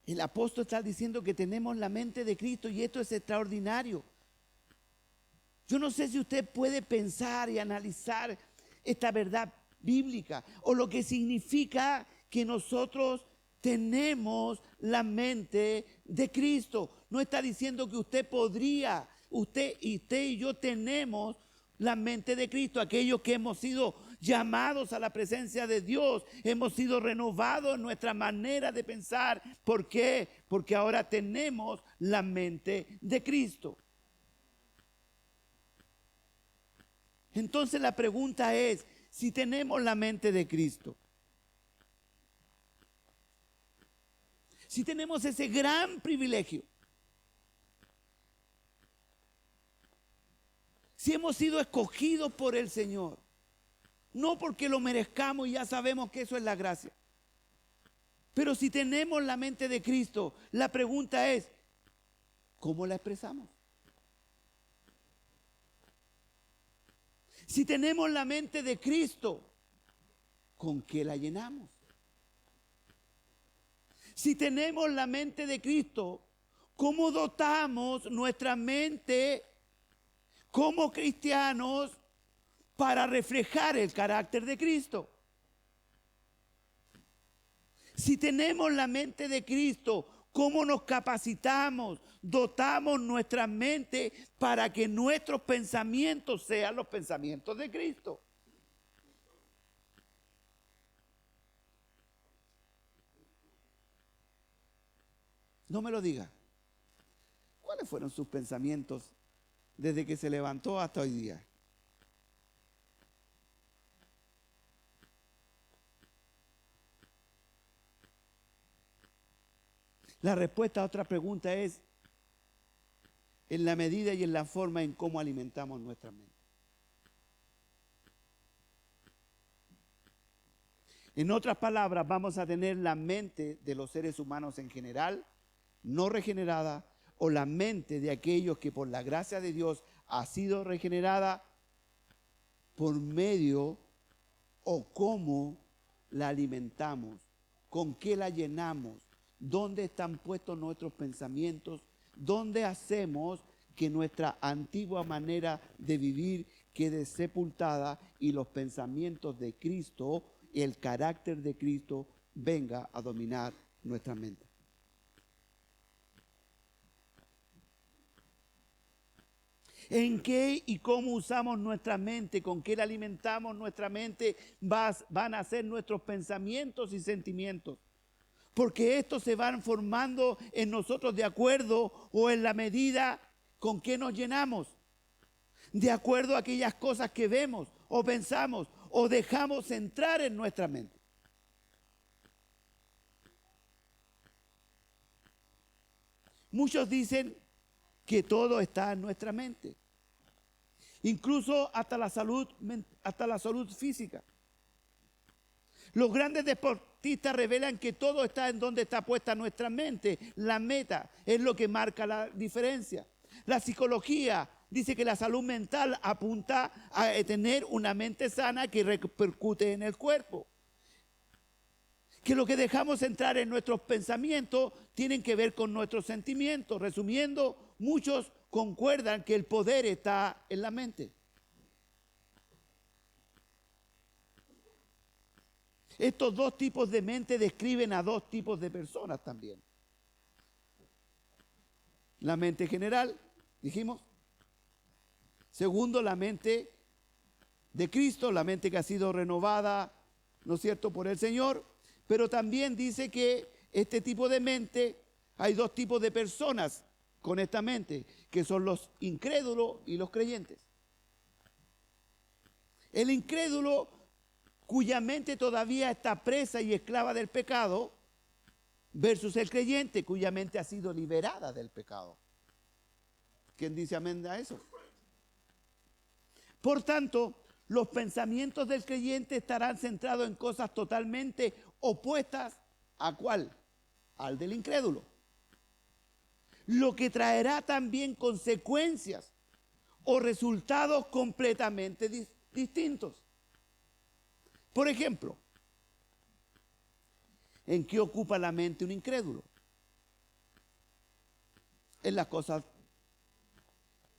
El apóstol está diciendo que tenemos la mente de Cristo y esto es extraordinario. Yo no sé si usted puede pensar y analizar esta verdad bíblica o lo que significa que nosotros tenemos la mente de Cristo. No está diciendo que usted podría, usted y yo tenemos la mente de Cristo, aquellos que hemos sido llamados a la presencia de Dios, hemos sido renovados en nuestra manera de pensar. ¿Por qué? Porque ahora tenemos la mente de Cristo. Entonces la pregunta es, si tenemos la mente de Cristo, si tenemos ese gran privilegio, si hemos sido escogidos por el Señor, no porque lo merezcamos y ya sabemos que eso es la gracia, pero si tenemos la mente de Cristo, la pregunta es, ¿cómo la expresamos? Si tenemos la mente de Cristo, ¿con qué la llenamos? Si tenemos la mente de Cristo, ¿cómo dotamos nuestra mente como cristianos para reflejar el carácter de Cristo? Si tenemos la mente de Cristo, ¿cómo nos capacitamos, dotamos nuestra mente para que nuestros pensamientos sean los pensamientos de Cristo? No me lo diga. ¿Cuáles fueron sus pensamientos desde que se levantó hasta hoy día? La respuesta a otra pregunta es en la medida y en la forma en cómo alimentamos nuestra mente. En otras palabras, vamos a tener la mente de los seres humanos en general, no regenerada, o la mente de aquellos que por la gracia de Dios ha sido regenerada por medio o cómo la alimentamos, con qué la llenamos, dónde están puestos nuestros pensamientos, dónde hacemos que nuestra antigua manera de vivir quede sepultada y los pensamientos de Cristo y el carácter de Cristo venga a dominar nuestra mente. ¿En qué y cómo usamos nuestra mente? ¿Con qué la alimentamos nuestra mente? Van a ser nuestros pensamientos y sentimientos. Porque estos se van formando en nosotros de acuerdo o en la medida con que nos llenamos. De acuerdo a aquellas cosas que vemos o pensamos o dejamos entrar en nuestra mente. Muchos dicen que todo está en nuestra mente. Incluso hasta la salud física. Los grandes deportistas revelan que todo está en donde está puesta nuestra mente. La meta es lo que marca la diferencia. La psicología dice que la salud mental apunta a tener una mente sana que repercute en el cuerpo. Que lo que dejamos entrar en nuestros pensamientos tienen que ver con nuestros sentimientos. Resumiendo, muchos concuerdan que el poder está en la mente. Estos dos tipos de mente describen a dos tipos de personas también. La mente general, dijimos. Segundo, la mente de Cristo, la mente que ha sido renovada, ¿no es cierto?, por el Señor. Pero también dice que este tipo de mente, hay dos tipos de personas con esta mente, que son los incrédulos y los creyentes. El incrédulo, cuya mente todavía está presa y esclava del pecado, versus el creyente, cuya mente ha sido liberada del pecado. ¿Quién dice amén a eso? Por tanto, los pensamientos del creyente estarán centrados en cosas totalmente opuestas ¿a cuál? Al del incrédulo. Lo que traerá también consecuencias o resultados completamente distintos. Por ejemplo, ¿en qué ocupa la mente un incrédulo? En las cosas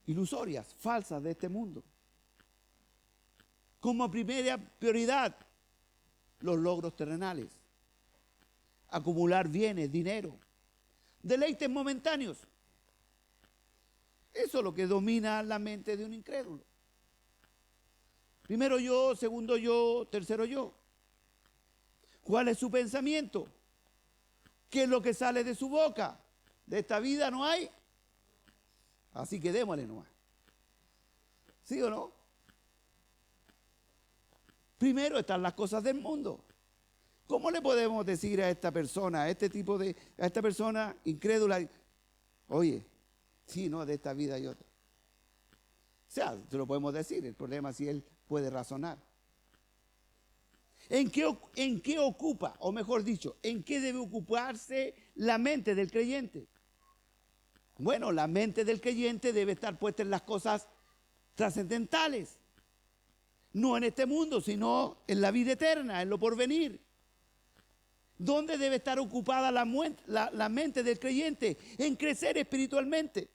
ilusorias, falsas de este mundo. Como primera prioridad, los logros terrenales, acumular bienes, dinero, deleites momentáneos. Eso es lo que domina la mente de un incrédulo. Primero yo, segundo yo, tercero yo. ¿Cuál es su pensamiento? ¿Qué es lo que sale de su boca? De esta vida no hay. Así que démosle nomás. ¿Sí o no? Primero están las cosas del mundo. ¿Cómo le podemos decir a esta persona, a esta persona incrédula, oye, sí, no, de esta vida hay otra? O sea, se lo podemos decir, el problema es si él puede razonar. ¿En qué ocupa, o mejor dicho, en qué debe ocuparse la mente del creyente? Bueno, la mente del creyente debe estar puesta en las cosas trascendentales. No en este mundo, sino en la vida eterna, en lo porvenir. ¿Dónde debe estar ocupada la mente del creyente? En crecer espiritualmente.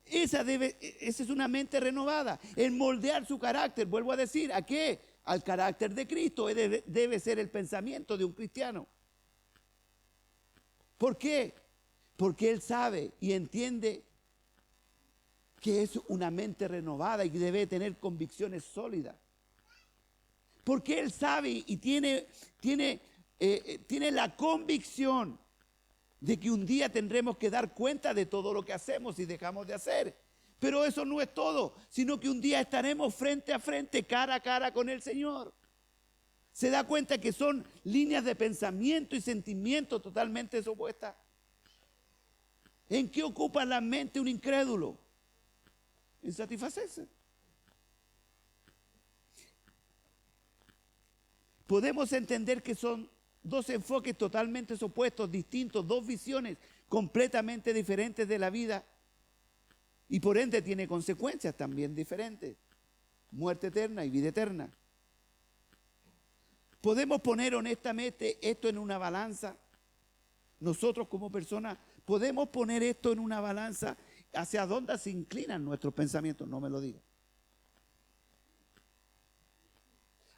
Esa es una mente renovada, en moldear su carácter. Vuelvo a decir, ¿a qué? Al carácter de Cristo. Debe ser el pensamiento de un cristiano. ¿Por qué? Porque él sabe y entiende que es una mente renovada y que debe tener convicciones sólidas. Porque él sabe y tiene la convicción de que un día tendremos que dar cuenta de todo lo que hacemos y dejamos de hacer. Pero eso no es todo, sino que un día estaremos frente a frente, cara a cara con el Señor. Se da cuenta que son líneas de pensamiento y sentimiento totalmente opuestas. ¿En qué ocupa la mente un incrédulo? En satisfacerse. Podemos entender que son dos enfoques totalmente opuestos, distintos, dos visiones completamente diferentes de la vida. Y por ende tiene consecuencias también diferentes. Muerte eterna y vida eterna. ¿Podemos poner honestamente esto en una balanza? Nosotros como personas, ¿podemos poner esto en una balanza? ¿Hacia dónde se inclinan nuestros pensamientos? No me lo diga.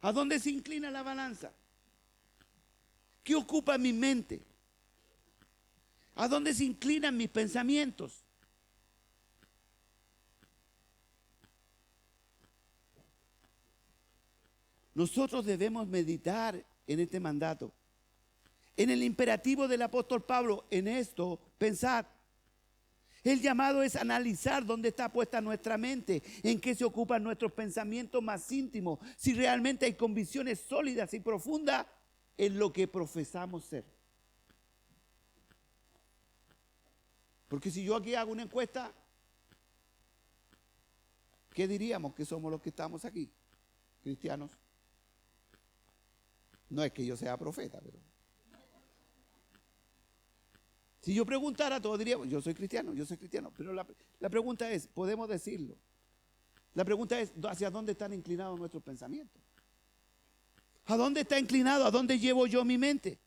¿A dónde se inclina la balanza? ¿Qué ocupa mi mente? ¿A dónde se inclinan mis pensamientos? Nosotros debemos meditar en este mandato. En el imperativo del apóstol Pablo, en esto, pensad. El llamado es analizar dónde está puesta nuestra mente, en qué se ocupan nuestros pensamientos más íntimos, si realmente hay convicciones sólidas y profundas en lo que profesamos ser. Porque si yo aquí hago una encuesta, ¿qué diríamos que somos los que estamos aquí? Cristianos. No es que yo sea profeta, pero... Si yo preguntara, todos diríamos, yo soy cristiano, pero la pregunta es, ¿podemos decirlo? La pregunta es, ¿hacia dónde están inclinados nuestros pensamientos? ¿A dónde está inclinado? ¿A dónde llevo yo mi mente?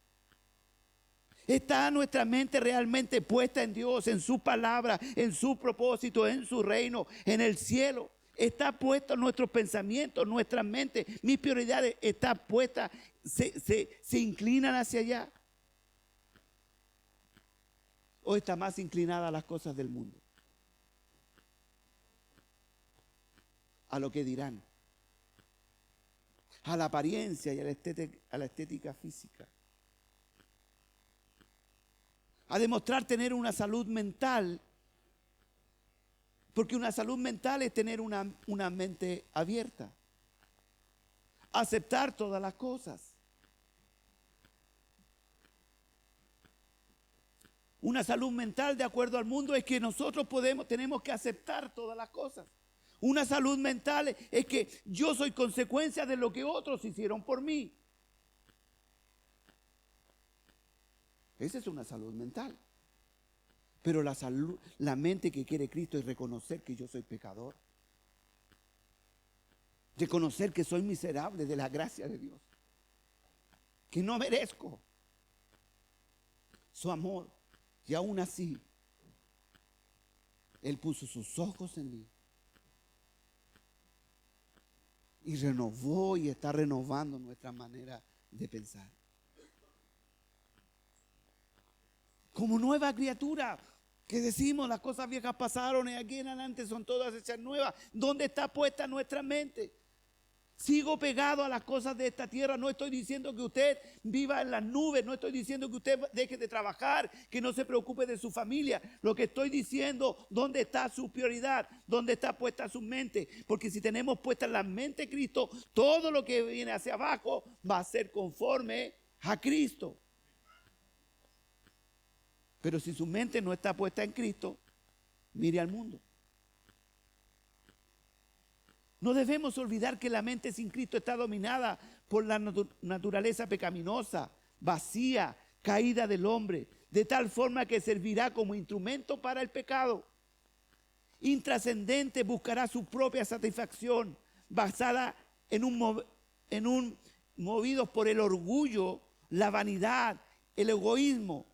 ¿Está nuestra mente realmente puesta en Dios, en su palabra, en su propósito, en su reino, en el cielo? ¿Está puesto nuestros pensamientos, nuestra mente, mis prioridades, está puesta, se inclinan hacia allá? ¿O está más inclinada a las cosas del mundo? A lo que dirán. A la apariencia y a la estética física. A demostrar tener una salud mental. Porque una salud mental es tener una mente abierta. Aceptar todas las cosas. Una salud mental, de acuerdo al mundo, es que nosotros tenemos que aceptar todas las cosas. Una salud mental es que yo soy consecuencia de lo que otros hicieron por mí. Esa es una salud mental. Pero la mente que quiere Cristo es reconocer que yo soy pecador. Reconocer que soy miserable de la gracia de Dios. Que no merezco su amor. Y aún así, Él puso sus ojos en mí. Y renovó y está renovando nuestra manera de pensar. Como nueva criatura, que decimos las cosas viejas pasaron y aquí en adelante son todas hechas nuevas. ¿Dónde está puesta nuestra mente? Sigo pegado a las cosas de esta tierra. No estoy diciendo que usted viva en las nubes. No estoy diciendo que usted deje de trabajar, que no se preocupe de su familia. Lo que estoy diciendo, ¿dónde está su prioridad? ¿Dónde está puesta su mente? Porque si tenemos puesta en la mente Cristo, todo lo que viene hacia abajo va a ser conforme a Cristo. Pero si su mente no está puesta en Cristo, mire al mundo. No debemos olvidar que la mente sin Cristo está dominada por la naturaleza pecaminosa, vacía, caída del hombre, de tal forma que servirá como instrumento para el pecado. Intrascendente, buscará su propia satisfacción, basada movidos por el orgullo, la vanidad, el egoísmo.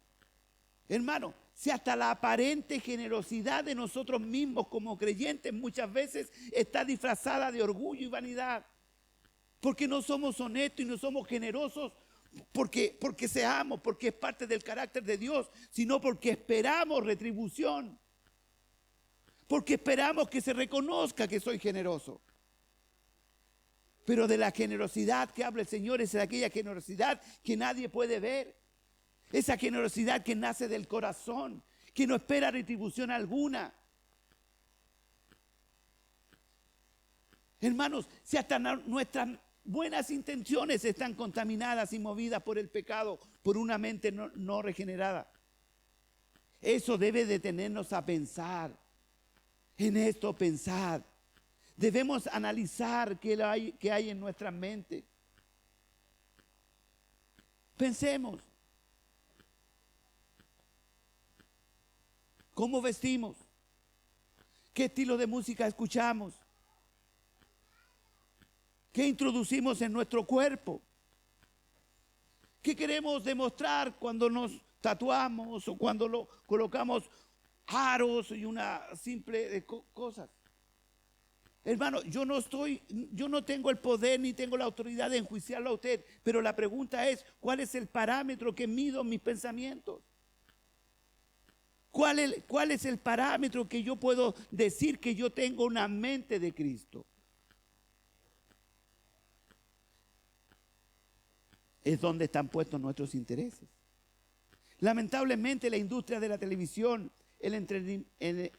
Hermano, si hasta la aparente generosidad de nosotros mismos como creyentes muchas veces está disfrazada de orgullo y vanidad, porque no somos honestos y no somos generosos porque seamos, porque es parte del carácter de Dios, sino porque esperamos retribución, porque esperamos que se reconozca que soy generoso. Pero de la generosidad que habla el Señor es de aquella generosidad que nadie puede ver. Esa generosidad que nace del corazón, que no espera retribución alguna. Hermanos, si hasta nuestras buenas intenciones están contaminadas y movidas por el pecado, por una mente no regenerada. Eso debe detenernos a pensar. En esto pensar. Debemos analizar qué hay en nuestra mente. Pensemos. ¿Cómo vestimos? ¿Qué estilo de música escuchamos? ¿Qué introducimos en nuestro cuerpo? ¿Qué queremos demostrar cuando nos tatuamos o cuando colocamos aros y una simple de cosas? Hermano, yo no tengo el poder ni tengo la autoridad de enjuiciarlo a usted, pero la pregunta es, ¿cuál es el parámetro que mido mis pensamientos? ¿Cuál es el parámetro que yo puedo decir que yo tengo una mente de Cristo? Es donde están puestos nuestros intereses. Lamentablemente la industria de la televisión, el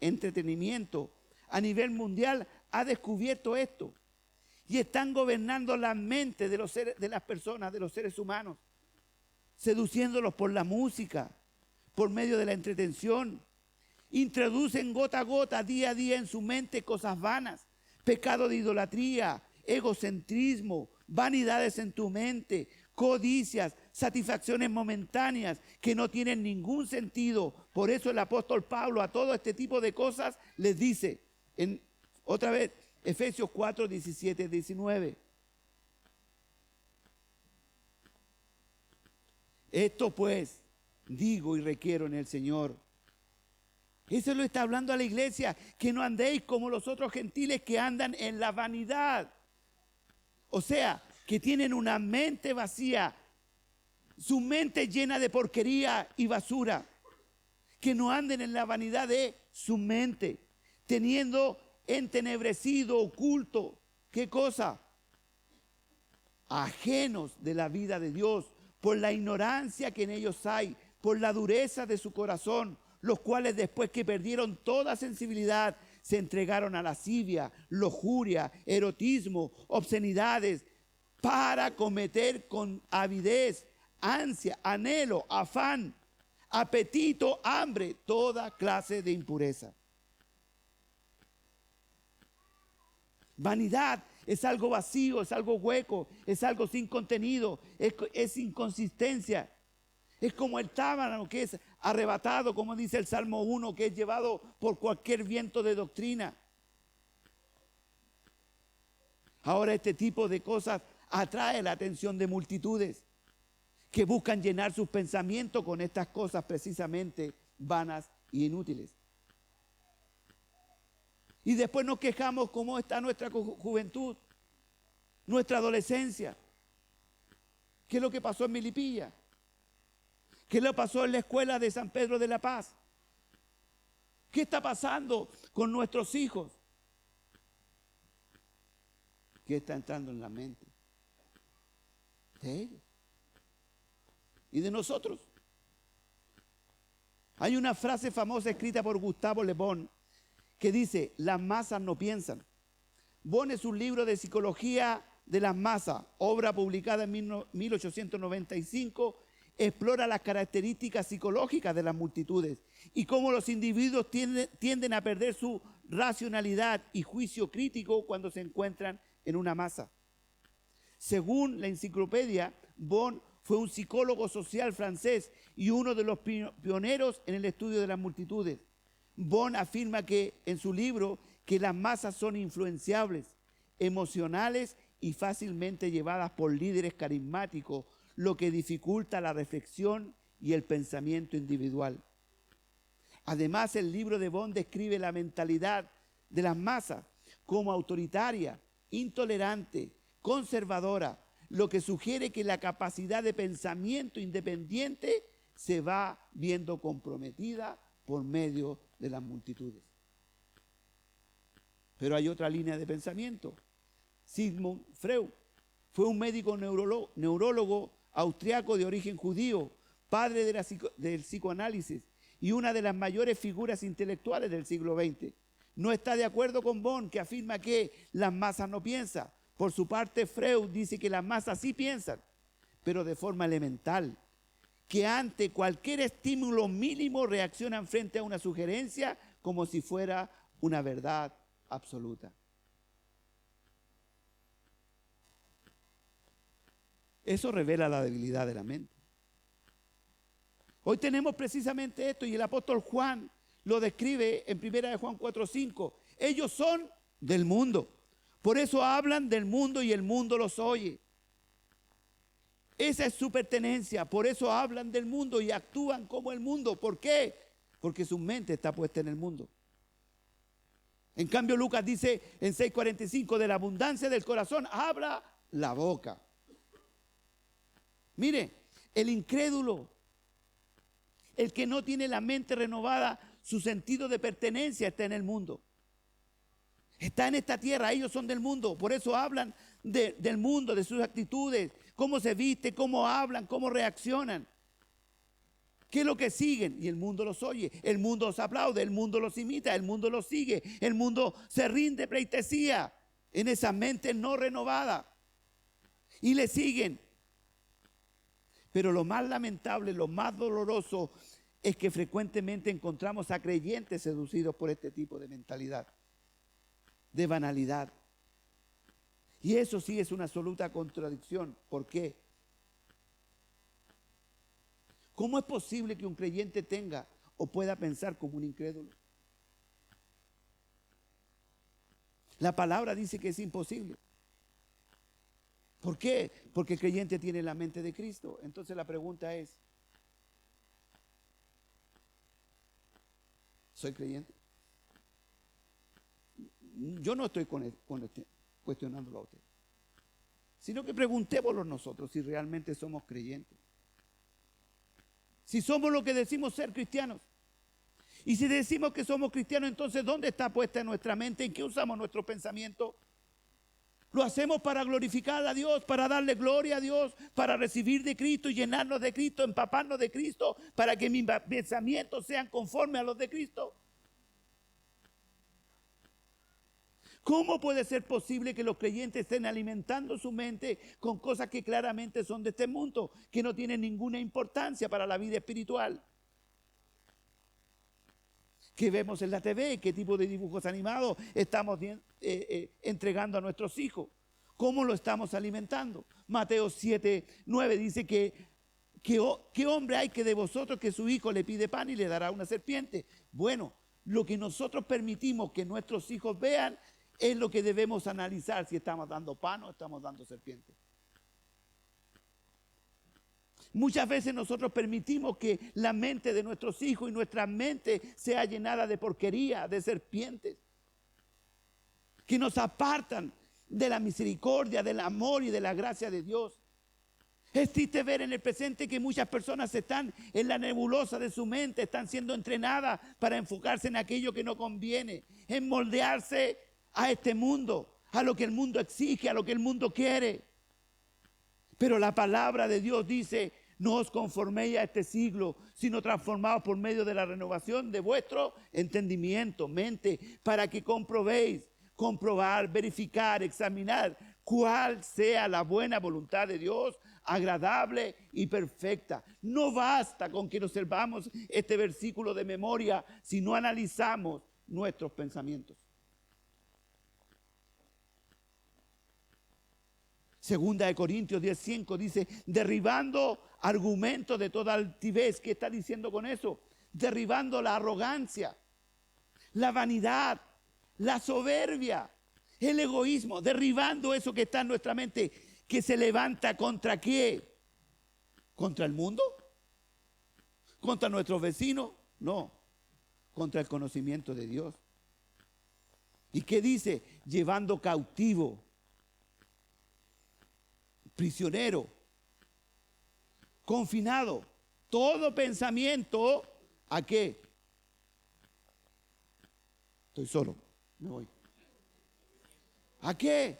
entretenimiento a nivel mundial ha descubierto esto y están gobernando la mente de las personas, de los seres humanos, seduciéndolos por la música, por medio de la entretención. Introducen gota a gota, día a día en su mente cosas vanas, pecado de idolatría, egocentrismo, vanidades en tu mente, codicias, satisfacciones momentáneas que no tienen ningún sentido. Por eso el apóstol Pablo a todo este tipo de cosas les dice, otra vez, Efesios 4, 17, 19. Esto pues digo y requiero en el Señor. Eso lo está hablando a la iglesia, que no andéis como los otros gentiles que andan en la vanidad. O sea, que tienen una mente vacía, su mente llena de porquería y basura. Que no anden en la vanidad de su mente, teniendo entenebrecido, oculto, ¿qué cosa? Ajenos de la vida de Dios, por la ignorancia que en ellos hay, por la dureza de su corazón, los cuales después que perdieron toda sensibilidad, se entregaron a lascivia, lujuria, erotismo, obscenidades, para cometer con avidez, ansia, anhelo, afán, apetito, hambre, toda clase de impureza. Vanidad es algo vacío, es algo hueco, es algo sin contenido, es inconsistencia. Es como el tábano que es arrebatado, como dice el Salmo 1, que es llevado por cualquier viento de doctrina. Ahora este tipo de cosas atrae la atención de multitudes que buscan llenar sus pensamientos con estas cosas precisamente vanas y inútiles. Y después nos quejamos cómo está nuestra juventud, nuestra adolescencia. ¿Qué es lo que pasó en Milipilla? ¿Qué le pasó en la escuela de San Pedro de la Paz? ¿Qué está pasando con nuestros hijos? ¿Qué está entrando en la mente de ellos y de nosotros? Hay una frase famosa escrita por Gustavo Le Bon que dice, las masas no piensan. Bon es un libro de psicología de las masas, obra publicada en 1895, explora las características psicológicas de las multitudes y cómo los individuos tienden a perder su racionalidad y juicio crítico cuando se encuentran en una masa. Según la enciclopedia, Bon fue un psicólogo social francés y uno de los pioneros en el estudio de las multitudes. Bon afirma que en su libro que las masas son influenciables, emocionales y fácilmente llevadas por líderes carismáticos, lo que dificulta la reflexión y el pensamiento individual. Además, el libro de Bon describe la mentalidad de las masas como autoritaria, intolerante, conservadora, lo que sugiere que la capacidad de pensamiento independiente se va viendo comprometida por medio de las multitudes. Pero hay otra línea de pensamiento. Sigmund Freud fue un médico neurólogo austriaco de origen judío, padre del psicoanálisis y una de las mayores figuras intelectuales del siglo XX. No está de acuerdo con Bon, que afirma que las masas no piensan, Por su parte, Freud dice que las masas sí piensan, pero de forma elemental, que ante cualquier estímulo mínimo reaccionan frente a una sugerencia como si fuera una verdad absoluta. Eso revela la debilidad de la mente. Hoy tenemos precisamente esto y el apóstol Juan lo describe en 1 Juan 4:5. Ellos son del mundo, por eso hablan del mundo y el mundo los oye. Esa es su pertenencia, por eso hablan del mundo y actúan como el mundo. ¿Por qué? Porque su mente está puesta en el mundo. En cambio, Lucas dice en 6:45, de la abundancia del corazón habla la boca. Mire, el incrédulo, el que no tiene la mente renovada, su sentido de pertenencia está en el mundo. Está en esta tierra, ellos son del mundo, por eso hablan del mundo, de sus actitudes, cómo se viste, cómo hablan, cómo reaccionan. ¿Qué es lo que siguen? Y el mundo los oye, el mundo los aplaude, el mundo los imita, el mundo los sigue, el mundo se rinde pleitesía en esa mente no renovada. Y le siguen. Pero lo más lamentable, lo más doloroso es que frecuentemente encontramos a creyentes seducidos por este tipo de mentalidad, de banalidad. Y eso sí es una absoluta contradicción. ¿Por qué? ¿Cómo es posible que un creyente tenga o pueda pensar como un incrédulo? La palabra dice que es imposible. ¿Por qué? Porque el creyente tiene la mente de Cristo. Entonces la pregunta es, ¿soy creyente? Yo no estoy cuestionándolo a usted, sino que preguntémoslo nosotros si realmente somos creyentes. Si somos lo que decimos ser cristianos. Y si decimos que somos cristianos, entonces ¿dónde está puesta nuestra mente? ¿En qué usamos nuestro pensamiento? Lo hacemos para glorificar a Dios, para darle gloria a Dios, para recibir de Cristo y llenarnos de Cristo, empaparnos de Cristo, para que mis pensamientos sean conformes a los de Cristo. ¿Cómo puede ser posible que los creyentes estén alimentando su mente con cosas que claramente son de este mundo, que no tienen ninguna importancia para la vida espiritual? ¿Qué vemos en la TV? ¿Qué tipo de dibujos animados estamos entregando a nuestros hijos? ¿Cómo lo estamos alimentando? Mateo 7:9 dice ¿qué hombre hay que de vosotros que su hijo le pide pan y le dará una serpiente? Bueno, lo que nosotros permitimos que nuestros hijos vean es lo que debemos analizar, si estamos dando pan o estamos dando serpiente. Muchas veces nosotros permitimos que la mente de nuestros hijos y nuestra mente sea llenada de porquería, de serpientes, que nos apartan de la misericordia, del amor y de la gracia de Dios. Es triste ver en el presente que muchas personas están en la nebulosa de su mente, están siendo entrenadas para enfocarse en aquello que no conviene, en moldearse a este mundo, a lo que el mundo exige, a lo que el mundo quiere. Pero la palabra de Dios dice, no os conforméis a este siglo, sino transformaos por medio de la renovación de vuestro entendimiento, mente, para que comprobéis, comprobar, verificar, examinar cuál sea la buena voluntad de Dios, agradable y perfecta. No basta con que observamos este versículo de memoria, sino analizamos nuestros pensamientos. Segunda de Corintios 10:5 dice, derribando argumentos de toda altivez. ¿Qué está diciendo con eso? Derribando la arrogancia, la vanidad, la soberbia, el egoísmo, derribando eso que está en nuestra mente, que se levanta ¿contra qué? ¿Contra el mundo? ¿Contra nuestros vecinos? No, contra el conocimiento de Dios. ¿Y qué dice? Llevando cautivo, prisionero, confinado, todo pensamiento, ¿a qué? Estoy solo, me voy. ¿A qué?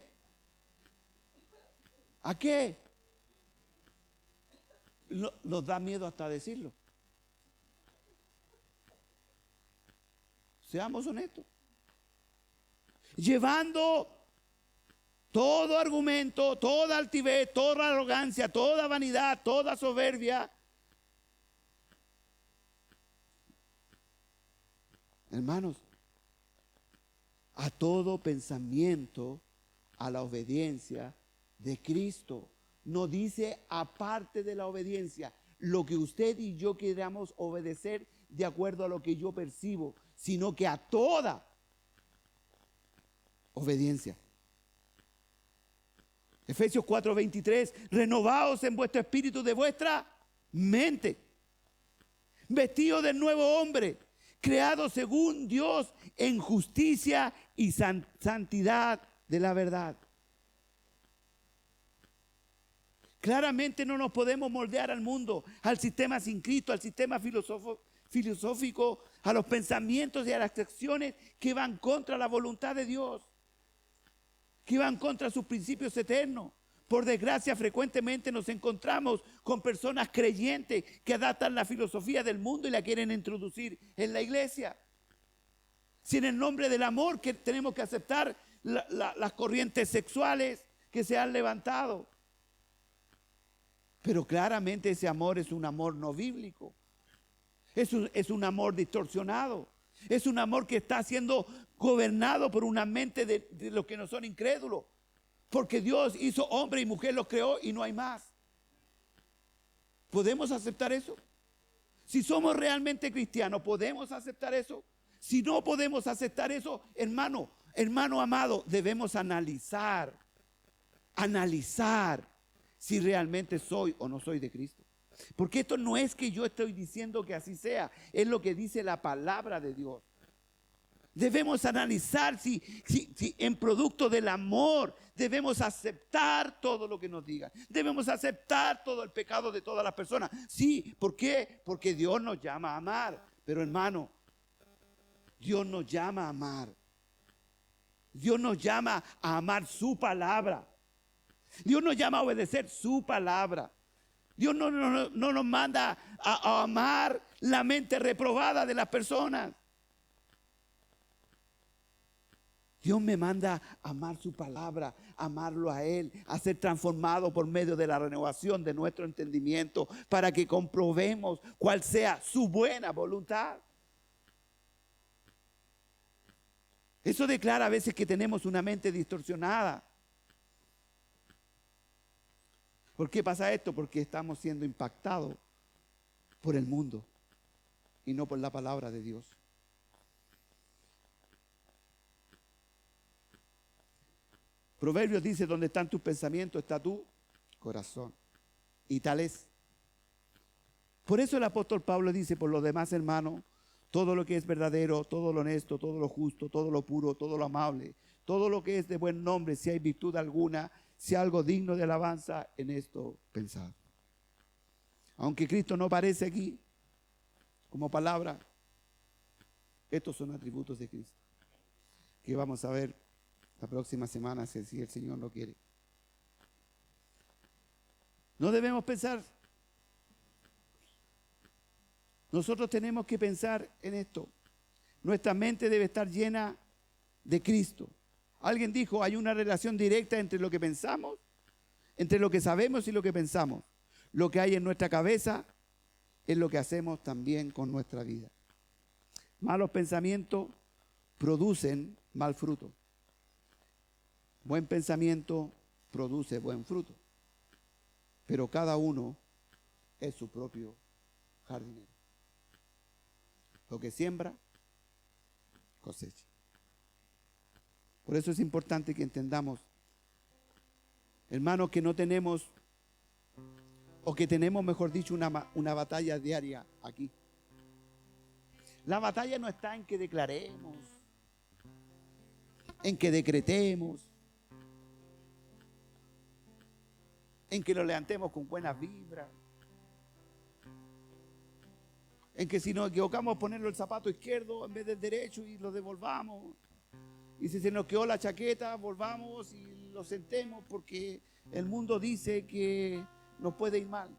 ¿A qué? Nos da miedo hasta decirlo. Seamos honestos. Llevando todo argumento, toda altivez, toda arrogancia, toda vanidad, toda soberbia. Hermanos, a todo pensamiento, a la obediencia de Cristo. No dice aparte de la obediencia, lo que usted y yo queramos obedecer de acuerdo a lo que yo percibo, sino que a toda obediencia. Efesios 4:23, renovaos en vuestro espíritu de vuestra mente, vestidos del nuevo hombre, creado según Dios en justicia y santidad de la verdad. Claramente no nos podemos moldear al mundo, al sistema sin Cristo, al sistema filosófico, a los pensamientos y a las acciones que van contra la voluntad de Dios, que van contra sus principios eternos. Por desgracia, frecuentemente nos encontramos con personas creyentes que adaptan la filosofía del mundo y la quieren introducir en la iglesia. Si en el nombre del amor que tenemos que aceptar las corrientes sexuales que se han levantado. Pero claramente ese amor es un amor no bíblico. Es un amor distorsionado. Es un amor que está siendo gobernado por una mente de los que no son incrédulos. Porque Dios hizo hombre y mujer, los creó y no hay más. ¿Podemos aceptar eso? Si somos realmente cristianos, ¿podemos aceptar eso? Si no podemos aceptar eso, hermano amado, debemos analizar si realmente soy o no soy de Cristo. Porque esto no es que yo estoy diciendo que así sea, es lo que dice la palabra de Dios. Debemos analizar si en producto del amor debemos aceptar todo lo que nos digan. Debemos aceptar todo el pecado de todas las personas. Sí, ¿por qué? Porque Dios nos llama a amar. Pero hermano, Dios nos llama a amar. Dios nos llama a amar su palabra. Dios nos llama a obedecer su palabra. Dios no nos manda a amar la mente reprobada de las personas. Dios me manda a amar su palabra, a amarlo a Él, a ser transformado por medio de la renovación de nuestro entendimiento para que comprobemos cuál sea su buena voluntad. Eso declara a veces que tenemos una mente distorsionada. ¿Por qué pasa esto? Porque estamos siendo impactados por el mundo y no por la palabra de Dios. Proverbios dice, donde están tus pensamientos está tu corazón. Y tal es. Por eso el apóstol Pablo dice, por lo demás, hermano, todo lo que es verdadero, todo lo honesto, todo lo justo, todo lo puro, todo lo amable, todo lo que es de buen nombre, si hay virtud alguna, si algo digno de alabanza, en esto pensad. Aunque Cristo no aparece aquí como palabra, estos son atributos de Cristo, que vamos a ver la próxima semana, si el Señor lo quiere. No debemos pensar. Nosotros tenemos que pensar en esto. Nuestra mente debe estar llena de Cristo. Alguien dijo, hay una relación directa entre lo que pensamos, entre lo que sabemos y lo que pensamos. Lo que hay en nuestra cabeza es lo que hacemos también con nuestra vida. Malos pensamientos producen mal fruto. Buen pensamiento produce buen fruto. Pero cada uno es su propio jardinero. Lo que siembra, cosecha. Por eso es importante que entendamos, hermanos, que no tenemos, o que tenemos, mejor dicho, una batalla diaria aquí. La batalla no está en que declaremos, en que decretemos, en que lo levantemos con buenas vibras, en que si nos equivocamos ponerlo el zapato izquierdo en vez del derecho y lo devolvamos. Y si se nos quedó la chaqueta, volvamos y lo sentemos porque el mundo dice que nos puede ir mal.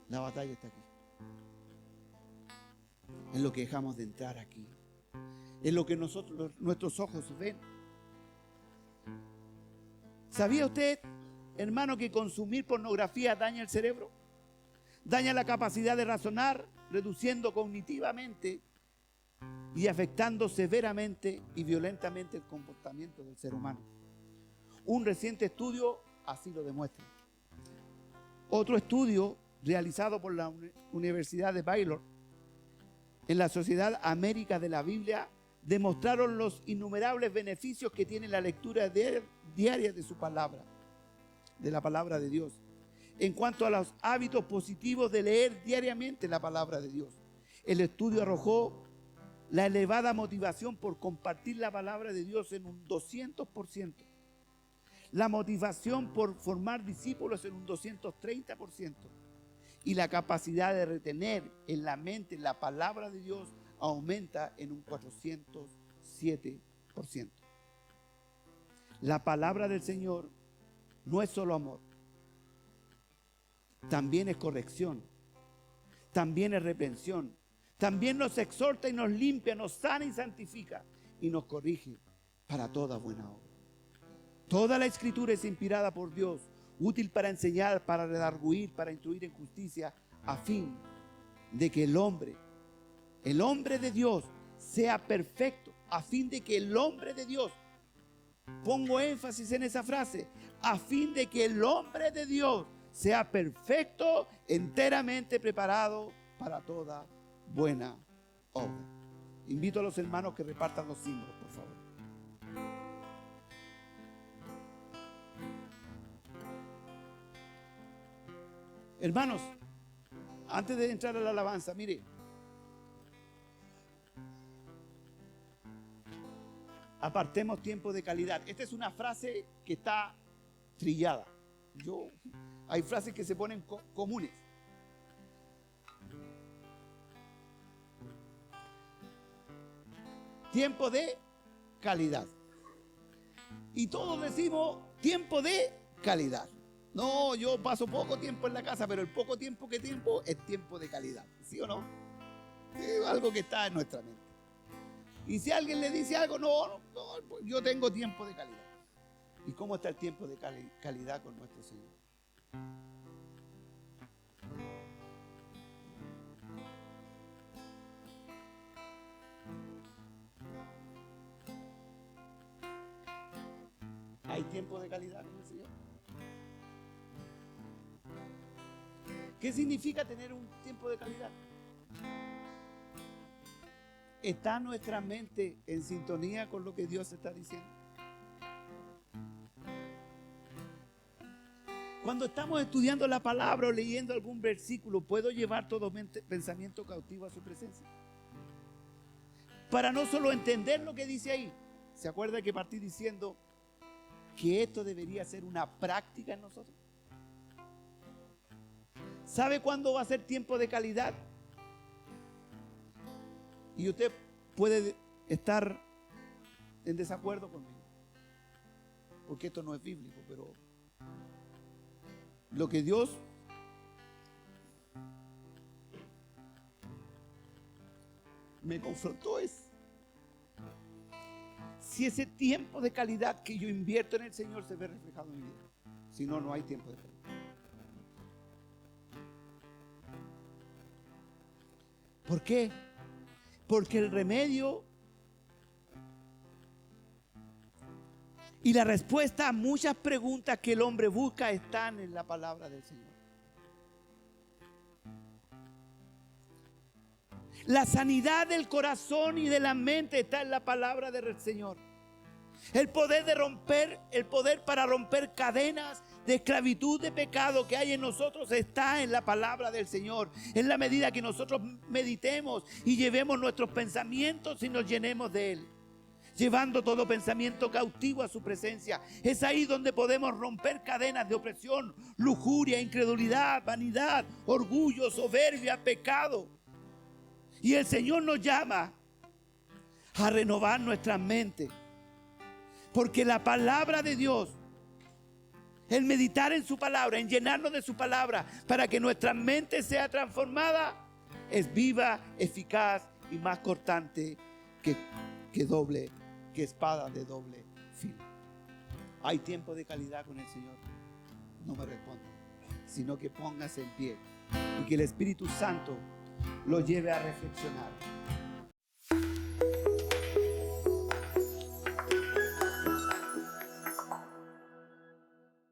La batalla está aquí. Es lo que dejamos de entrar aquí. Es lo que nuestros ojos ven. ¿Sabía usted, hermano, que consumir pornografía daña el cerebro? Daña la capacidad de razonar, reduciendo cognitivamente y afectando severamente y violentamente el comportamiento del ser humano. Un reciente estudio así lo demuestra. Otro estudio realizado por la Universidad de Baylor en la Sociedad América de la Biblia demostraron los innumerables beneficios que tiene la lectura diaria de su palabra, de la palabra de Dios, en cuanto a los hábitos positivos de leer diariamente la palabra de Dios. El estudio arrojó la elevada motivación por compartir la palabra de Dios en un 200%, la motivación por formar discípulos en un 230%, y la capacidad de retener en la mente la palabra de Dios aumenta en un 407%. La palabra del Señor no es solo amor, también es corrección, también es reprensión, también nos exhorta y nos limpia, nos sana y santifica y nos corrige para toda buena obra. Toda la Escritura es inspirada por Dios, útil para enseñar, para redarguir, para instruir en justicia, a fin de que el hombre de Dios sea perfecto, a fin de que el hombre de Dios, pongo énfasis en esa frase, a fin de que el hombre de Dios sea perfecto, enteramente preparado para toda buena obra. Invito a los hermanos que repartan los símbolos, por favor. Hermanos, antes de entrar a la alabanza, mire, apartemos tiempo de calidad. Esta es una frase que está trillada. Hay frases que se ponen comunes. Tiempo de calidad. Y todos decimos tiempo de calidad. No, yo paso poco tiempo en la casa, pero el poco tiempo que tiempo es tiempo de calidad. ¿Sí o no? Es algo que está en nuestra mente. Y si alguien le dice algo, no, yo tengo tiempo de calidad. ¿Y cómo está el tiempo de calidad con nuestro Señor? ¿Hay tiempo de calidad con el Señor? ¿Qué significa tener un tiempo de calidad? ¿Está nuestra mente en sintonía con lo que Dios está diciendo? Cuando estamos estudiando la palabra o leyendo algún versículo, ¿puedo llevar todo pensamiento cautivo a su presencia? Para no solo entender lo que dice ahí. ¿Se acuerda que partí diciendo que esto debería ser una práctica en nosotros? ¿Sabe cuándo va a ser tiempo de calidad? Y usted puede estar en desacuerdo conmigo, porque esto no es bíblico, pero lo que Dios me confrontó es si ese tiempo de calidad que yo invierto en el Señor se ve reflejado en mi vida. Si no, no hay tiempo de calidad. ¿Por qué? Porque el remedio y la respuesta a muchas preguntas que el hombre busca están en la palabra del Señor. La sanidad del corazón y de la mente está en la palabra del Señor. El poder para romper cadenas de esclavitud, de pecado que hay en nosotros está en la palabra del Señor. En la medida que nosotros meditemos y llevemos nuestros pensamientos y nos llenemos de Él, llevando todo pensamiento cautivo a su presencia. Es ahí donde podemos romper cadenas de opresión, lujuria, incredulidad, vanidad, orgullo, soberbia, pecado. Y el Señor nos llama a renovar nuestra mente, porque la palabra de Dios, el meditar en su palabra, en llenarnos de su palabra para que nuestra mente sea transformada, es viva, eficaz y más cortante que espada de doble filo. ¿Hay tiempo de calidad con el Señor? No me responda, sino que póngase en pie y que el Espíritu Santo lo lleve a reflexionar.